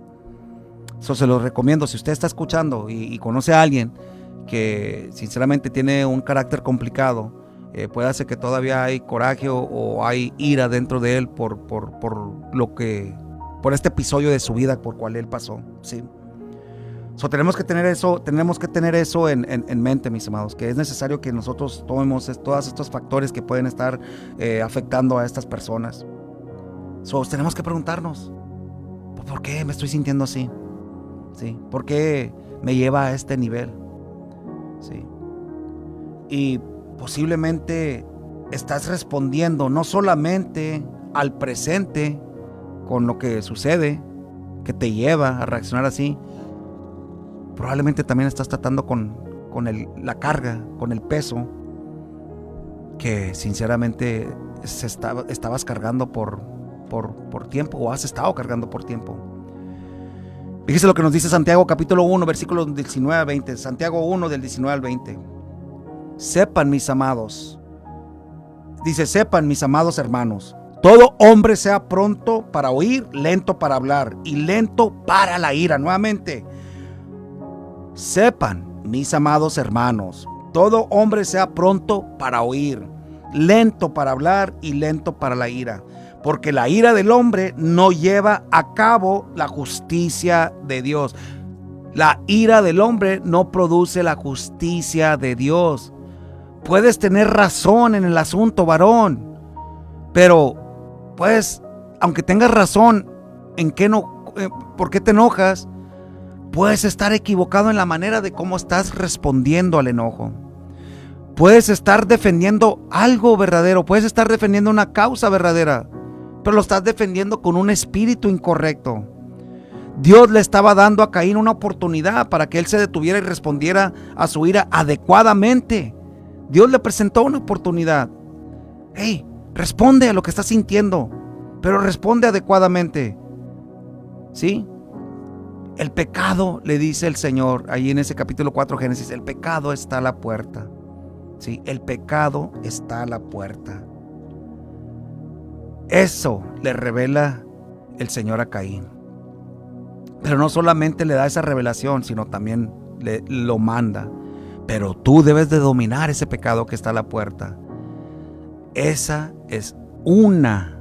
Eso se los recomiendo. Si usted está escuchando y conoce a alguien que sinceramente tiene un carácter complicado, puede ser que todavía hay coraje o hay ira dentro de él por este episodio de su vida por cual él pasó, ¿sí? Tenemos que tener eso en mente, mis amados, que es necesario que nosotros tomemos todos estos factores que pueden estar afectando a estas personas. Tenemos que preguntarnos, ¿por qué me estoy sintiendo así? ¿Sí? ¿Por qué me lleva a este nivel? ¿Sí? Y posiblemente estás respondiendo no solamente al presente con lo que sucede, que te lleva a reaccionar así. Probablemente también estás tratando con la carga, con el peso que sinceramente estabas cargando por tiempo, o has estado cargando por tiempo. Fíjese lo que nos dice Santiago capítulo 1, versículos 19 al 20. Santiago 1 del 19 al 20. Sepan, mis amados, dice, sepan, mis amados hermanos, todo hombre sea pronto para oír, lento para hablar y lento para la ira. Nuevamente, sepan, mis amados hermanos, todo hombre sea pronto para oír, lento para hablar y lento para la ira, porque la ira del hombre no lleva a cabo la justicia de Dios. La ira del hombre no produce la justicia de Dios. Puedes tener razón en el asunto, varón, pero pues, aunque tengas razón, ¿por qué te enojas? Puedes estar equivocado en la manera de cómo estás respondiendo al enojo. Puedes estar defendiendo algo verdadero, puedes estar defendiendo una causa verdadera, pero lo estás defendiendo con un espíritu incorrecto. Dios le estaba dando a Caín una oportunidad para que él se detuviera y respondiera a su ira adecuadamente. Dios le presentó una oportunidad. Hey, responde a lo que estás sintiendo, pero responde adecuadamente. ¿Sí? El pecado, le dice el Señor, ahí en ese capítulo 4 Génesis, el pecado está a la puerta. Sí, el pecado está a la puerta. Eso le revela el Señor a Caín. Pero no solamente le da esa revelación, sino también lo manda. Pero tú debes de dominar ese pecado que está a la puerta. Esa es una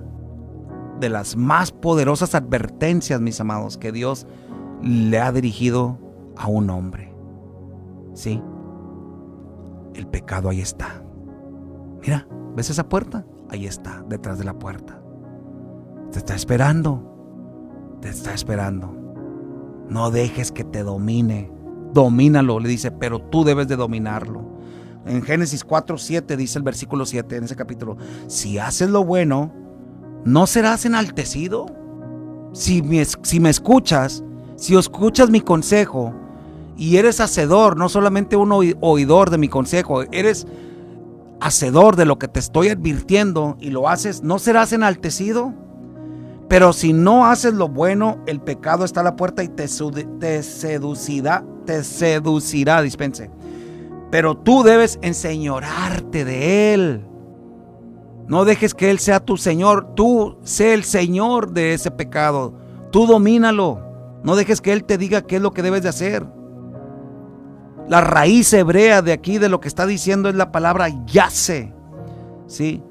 de las más poderosas advertencias, mis amados, que Dios le ha dirigido a un hombre. Sí, el pecado ahí está. Mira, ¿ves esa puerta? Ahí está, detrás de la puerta. Te está esperando. Te está esperando. No dejes que te domine. Domínalo, le dice, pero tú debes de dominarlo. En Génesis 4:7 dice el versículo 7 en ese capítulo: si haces lo bueno, ¿no serás enaltecido? Si me escuchas, si escuchas mi consejo y eres hacedor, no solamente un oidor de mi consejo, eres hacedor de lo que te estoy advirtiendo y lo haces, ¿no serás enaltecido? Pero si no haces lo bueno, el pecado está a la puerta y te seducirá, dispense. Pero tú debes enseñorarte de él. No dejes que él sea tu señor. Tú sé el señor de ese pecado. Tú domínalo. No dejes que él te diga qué es lo que debes de hacer. La raíz hebrea de aquí, de lo que está diciendo, es la palabra yace. ¿Sí?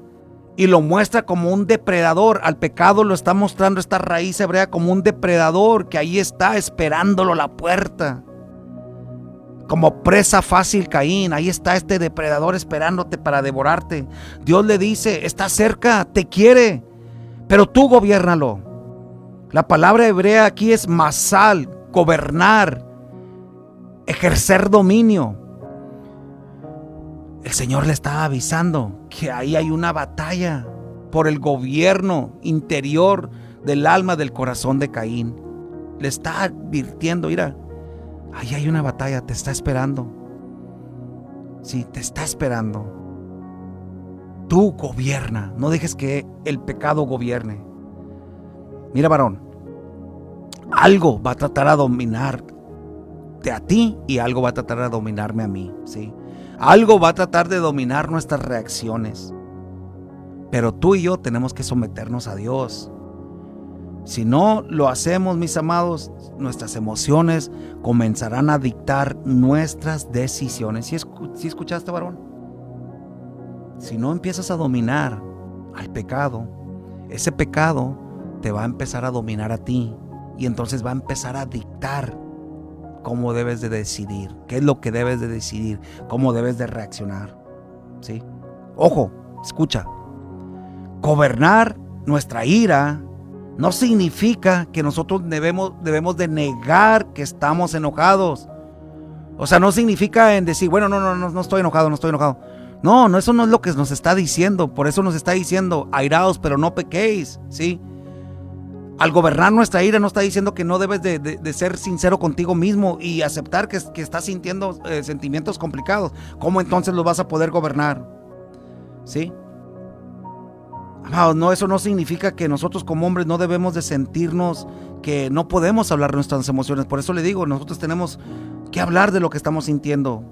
Y lo muestra como un depredador. Al pecado lo está mostrando esta raíz hebrea como un depredador que ahí está esperándolo a la puerta. Como presa fácil, Caín, ahí está este depredador esperándote para devorarte. Dios le dice, está cerca, te quiere, pero tú gobiérnalo. La palabra hebrea aquí es masal, gobernar, ejercer dominio. El Señor le está avisando que ahí hay una batalla por el gobierno interior del alma, del corazón de Caín. Le está advirtiendo, mira, ahí hay una batalla, te está esperando. Sí, te está esperando. Tú gobierna, no dejes que el pecado gobierne. Mira, varón, algo va a tratar a dominarte a ti y algo va a tratar a dominarme a mí, ¿sí? Algo va a tratar de dominar nuestras reacciones. Pero tú y yo tenemos que someternos a Dios. Si no lo hacemos, mis amados, nuestras emociones comenzarán a dictar nuestras decisiones. ¿Sí escuchaste, varón? Si no empiezas a dominar al pecado, ese pecado te va a empezar a dominar a ti y entonces va a empezar a dictar cómo debes de decidir, qué es lo que debes de decidir, cómo debes de reaccionar. ¿Sí? Ojo, escucha. Gobernar nuestra ira no significa que nosotros debemos de negar que estamos enojados. O sea, no significa en decir, bueno, no estoy enojado, no estoy enojado. No, eso no es lo que nos está diciendo. Por eso nos está diciendo, airaos, pero no pequéis, ¿sí? Al gobernar nuestra ira no está diciendo que no debes de ser sincero contigo mismo y aceptar que estás sintiendo sentimientos complicados. ¿Cómo entonces los vas a poder gobernar? ¿Sí? Amados, no, eso no significa que nosotros como hombres no debemos de sentirnos que no podemos hablar de nuestras emociones. Por eso le digo, nosotros tenemos que hablar de lo que estamos sintiendo.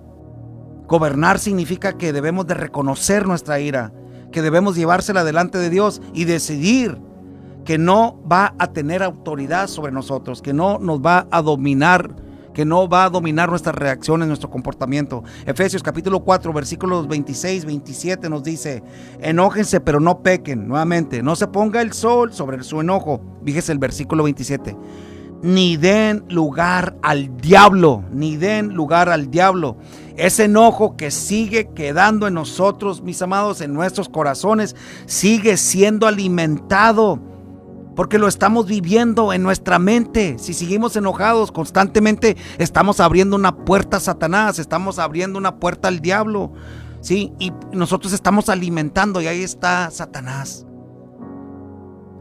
Gobernar significa que debemos de reconocer nuestra ira, que debemos llevársela delante de Dios y decidir que no va a tener autoridad sobre nosotros, que no nos va a dominar, que no va a dominar nuestras reacciones, nuestro comportamiento. Efesios capítulo 4, versículos 26, 27 nos dice, enójense pero no pequen. Nuevamente, no se ponga el sol sobre su enojo. Fíjese el versículo 27. Ni den lugar al diablo, ni den lugar al diablo. Ese enojo que sigue quedando en nosotros, mis amados, en nuestros corazones, sigue siendo alimentado porque lo estamos viviendo en nuestra mente. Si seguimos enojados constantemente, estamos abriendo una puerta a Satanás, estamos abriendo una puerta al diablo, ¿sí? Y nosotros estamos alimentando, y ahí está Satanás.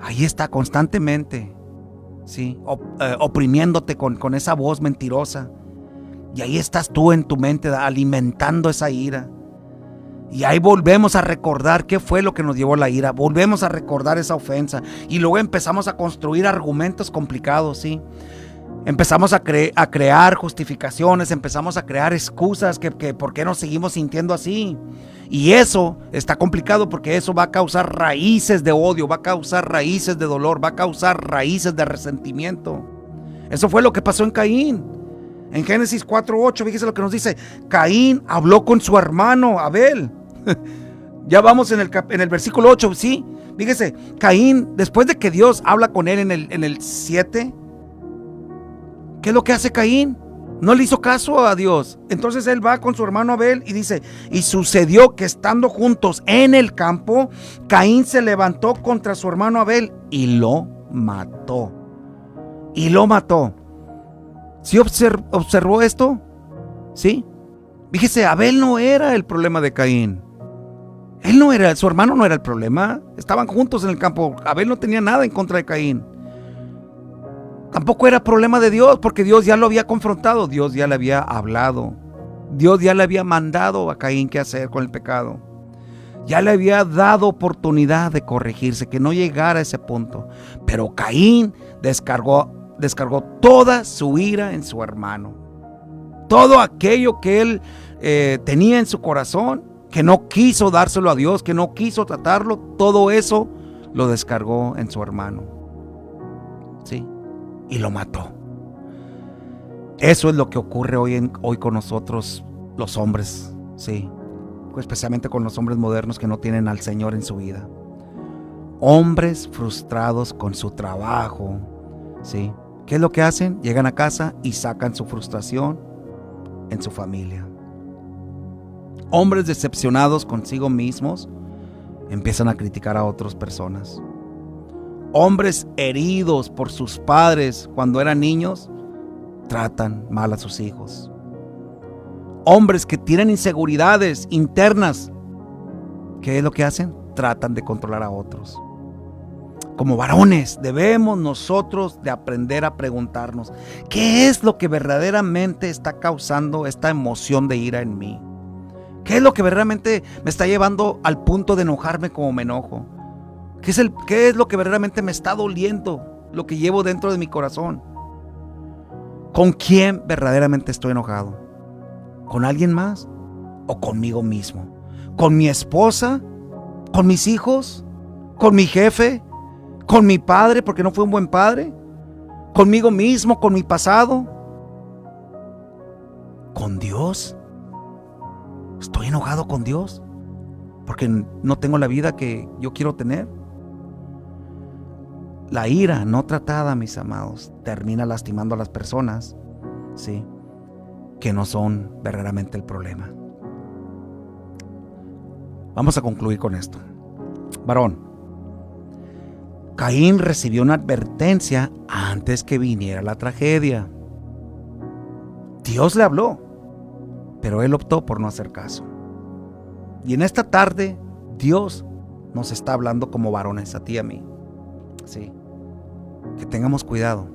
Ahí está constantemente, ¿sí? Oprimiéndote con esa voz mentirosa. Y ahí estás tú en tu mente alimentando esa ira. Y ahí volvemos a recordar qué fue lo que nos llevó a la ira. Volvemos a recordar esa ofensa. Y luego empezamos a construir argumentos complicados, ¿sí? Empezamos a crear justificaciones, empezamos a crear excusas que por qué nos seguimos sintiendo así. Y eso está complicado, porque eso va a causar raíces de odio, va a causar raíces de dolor, va a causar raíces de resentimiento. Eso fue lo que pasó en Caín. En Génesis 4:8, fíjese lo que nos dice. Caín habló con su hermano Abel. Ya vamos en el versículo 8, ¿sí? Fíjese, Caín, después de que Dios habla con él en el 7, ¿qué es lo que hace Caín? No le hizo caso a Dios. Entonces él va con su hermano Abel y dice: y sucedió que estando juntos en el campo, Caín se levantó contra su hermano Abel y lo mató. Y lo mató. ¿Sí observó esto? ¿Sí? Fíjese, Abel no era el problema de Caín. Su hermano no era el problema. Estaban juntos en el campo. Abel no tenía nada en contra de Caín. Tampoco era problema de Dios, porque Dios ya lo había confrontado, Dios ya le había hablado, Dios ya le había mandado a Caín qué hacer con el pecado. Ya le había dado oportunidad de corregirse, que no llegara a ese punto. Pero Caín descargó toda su ira en su hermano. Todo aquello que él tenía en su corazón, que no quiso dárselo a Dios, que no quiso tratarlo, todo eso lo descargó en su hermano. ¿Sí? Y lo mató. Eso es lo que ocurre hoy con nosotros los hombres, ¿sí? Especialmente con los hombres modernos que no tienen al Señor en su vida. Hombres frustrados con su trabajo, ¿sí? ¿Qué es lo que hacen? Llegan a casa y sacan su frustración en su familia. Hombres decepcionados consigo mismos empiezan a criticar a otras personas. Hombres heridos por sus padres cuando eran niños tratan mal a sus hijos. Hombres que tienen inseguridades internas, ¿qué es lo que hacen? Tratan de controlar a otros. Como varones debemos nosotros de aprender a preguntarnos: ¿qué es lo que verdaderamente está causando esta emoción de ira en mí? ¿Qué es lo que verdaderamente me está llevando al punto de enojarme como me enojo? ¿Qué es lo que verdaderamente me está doliendo? Lo que llevo dentro de mi corazón. ¿Con quién verdaderamente estoy enojado? ¿Con alguien más? ¿O conmigo mismo? ¿Con mi esposa? ¿Con mis hijos? ¿Con mi jefe? ¿Con mi padre porque no fue un buen padre? ¿Conmigo mismo? ¿Con mi pasado? ¿Con Dios? ¿Estoy enojado con Dios porque no tengo la vida que yo quiero tener? La ira no tratada, mis amados, termina lastimando a las personas, ¿sí?, que no son verdaderamente el problema. Vamos a concluir con esto. Varón, Caín recibió una advertencia antes que viniera la tragedia. Dios le habló, pero él optó por no hacer caso. Y en esta tarde, Dios nos está hablando como varones, a ti y a mí. Sí. Que tengamos cuidado,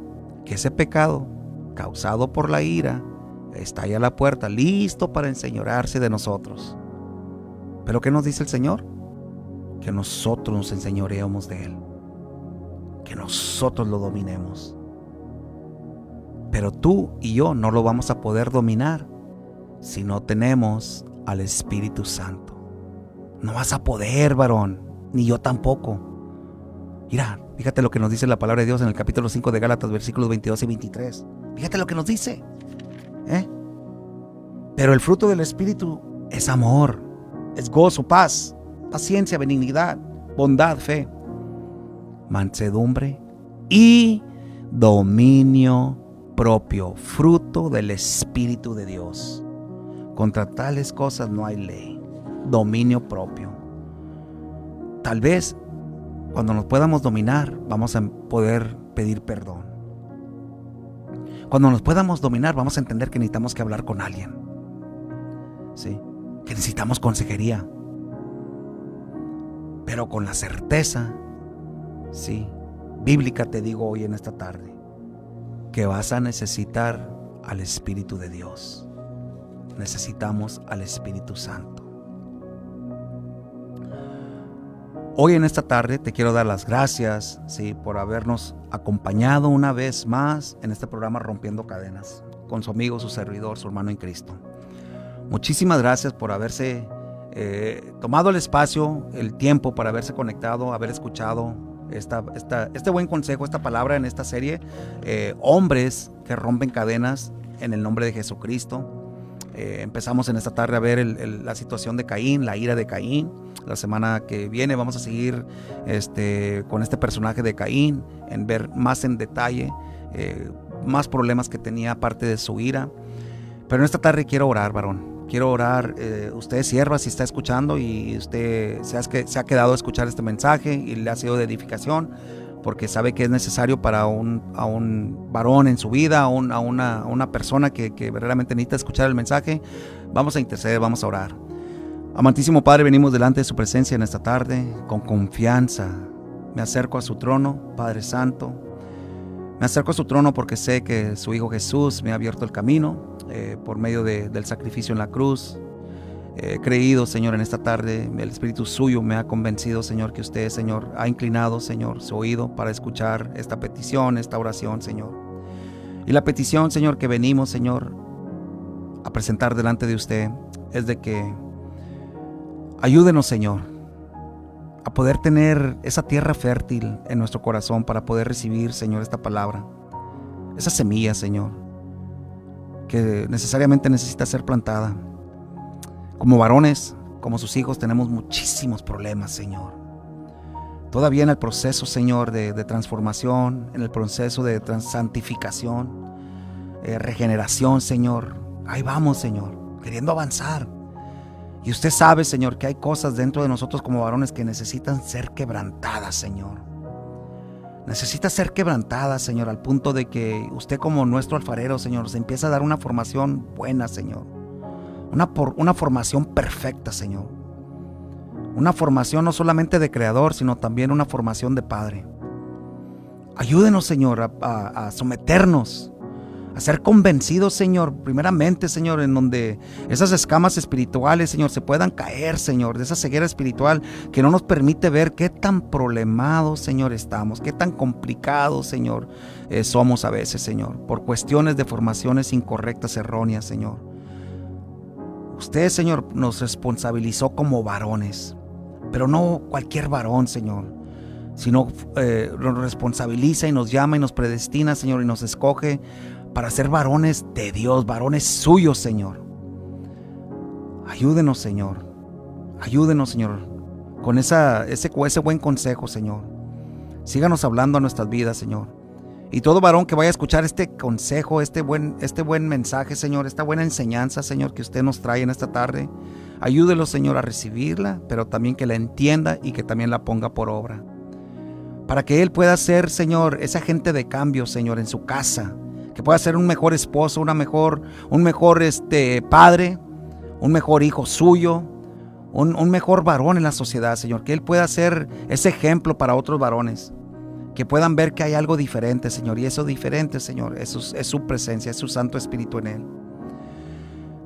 que ese pecado causado por la ira está ahí a la puerta, listo para enseñorearse de nosotros. ¿Pero qué nos dice el Señor? Que nosotros nos enseñoreemos de Él, que nosotros lo dominemos. Pero tú y yo no lo vamos a poder dominar si no tenemos al Espíritu Santo. No vas a poder, varón, ni yo tampoco. Mira, fíjate lo que nos dice la palabra de Dios en el capítulo 5 de Gálatas, versículos 22 y 23. Fíjate lo que nos dice. Pero el fruto del Espíritu es amor, es gozo, paz, paciencia, benignidad, bondad, fe, mansedumbre y dominio propio, fruto del Espíritu de Dios. Contra tales cosas no hay ley. Dominio propio. Tal vez Cuando nos podamos dominar, vamos a poder pedir perdón. Cuando nos podamos dominar, vamos a entender que necesitamos que hablar con alguien. ¿Sí? Que necesitamos consejería. Pero con la certeza, sí, bíblica te digo hoy en esta tarde, que vas a necesitar al Espíritu de Dios. Necesitamos al Espíritu Santo. Hoy en esta tarde te quiero dar las gracias, sí, por habernos acompañado una vez más en este programa Rompiendo Cadenas, con su amigo, su servidor, su hermano en Cristo. Muchísimas gracias por haberse tomado el espacio, el tiempo para haberse conectado, haber escuchado este buen consejo, esta palabra en esta serie, hombres que rompen cadenas en el nombre de Jesucristo. Empezamos en esta tarde a ver la situación de Caín, la ira de Caín. La semana que viene vamos a seguir con este personaje de Caín, en ver más en detalle más problemas que tenía aparte de su ira. Pero en esta tarde quiero orar, varón. Quiero orar, usted sierva, si está escuchando y usted se ha quedado a escuchar este mensaje y le ha sido de edificación, porque sabe que es necesario para a un varón en su vida, a una persona que verdaderamente necesita escuchar el mensaje. Vamos a interceder, vamos a orar. Amantísimo Padre, venimos delante de su presencia en esta tarde con confianza. Me acerco a su trono, Padre Santo. Me acerco a su trono porque sé que su Hijo Jesús me ha abierto el camino por medio del sacrificio en la cruz. He creído, Señor, en esta tarde, el Espíritu suyo me ha convencido, Señor, que usted, Señor, ha inclinado, Señor, su oído para escuchar esta petición, esta oración, Señor. Y la petición, Señor, que venimos, Señor, a presentar delante de usted es de que ayúdenos, Señor, a poder tener esa tierra fértil en nuestro corazón para poder recibir, Señor, esta palabra, esa semilla, Señor, que necesariamente necesita ser plantada. Como varones, como sus hijos, tenemos muchísimos problemas, Señor. Todavía en el proceso, Señor, de transformación, en el proceso de santificación, regeneración, Señor. Ahí vamos, Señor, queriendo avanzar. Y usted sabe, Señor, que hay cosas dentro de nosotros como varones que necesitan ser quebrantadas, Señor. Necesita ser quebrantadas, Señor, al punto de que usted como nuestro alfarero, Señor, se empieza a dar una formación buena, Señor. Una formación perfecta, Señor. Una formación no solamente de creador, sino también una formación de padre. Ayúdenos, Señor, a someternos, a ser convencidos, Señor, primeramente, Señor, en donde esas escamas espirituales, Señor, se puedan caer, Señor, de esa ceguera espiritual que no nos permite ver qué tan problemados, Señor, estamos, qué tan complicados, Señor, somos a veces, Señor, por cuestiones de formaciones incorrectas, erróneas, Señor. Usted, Señor, nos responsabilizó como varones, pero no cualquier varón, Señor, sino nos responsabiliza y nos llama y nos predestina, Señor, y nos escoge para ser varones de Dios, varones suyos, Señor. Ayúdenos, Señor. Ayúdenos, Señor, con ese buen consejo, Señor. Síganos hablando a nuestras vidas, Señor. Y todo varón que vaya a escuchar este consejo, este buen mensaje, Señor, esta buena enseñanza, Señor, que usted nos trae en esta tarde, ayúdelo, Señor, a recibirla, pero también que la entienda y que también la ponga por obra. Para que él pueda ser, Señor, ese agente de cambio, Señor, en su casa, que pueda ser un mejor esposo, un mejor padre, un mejor hijo suyo, un mejor varón en la sociedad, Señor, que él pueda ser ese ejemplo para otros varones. Que puedan ver que hay algo diferente, Señor. Y eso diferente, Señor, es su presencia, es su Santo Espíritu en él.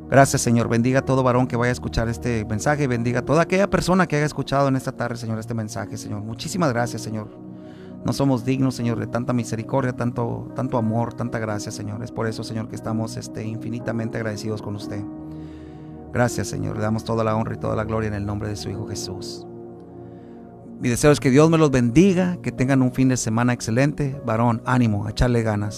Gracias, Señor. Bendiga a todo varón que vaya a escuchar este mensaje. Bendiga a toda aquella persona que haya escuchado en esta tarde, Señor, este mensaje, Señor. Muchísimas gracias, Señor. No somos dignos, Señor, de tanta misericordia, tanto amor, tanta gracia, Señor. Es por eso, Señor, que estamos infinitamente agradecidos con usted. Gracias, Señor. Le damos toda la honra y toda la gloria en el nombre de su Hijo Jesús. Mi deseo es que Dios me los bendiga, que tengan un fin de semana excelente. Varón, ánimo, a echarle ganas.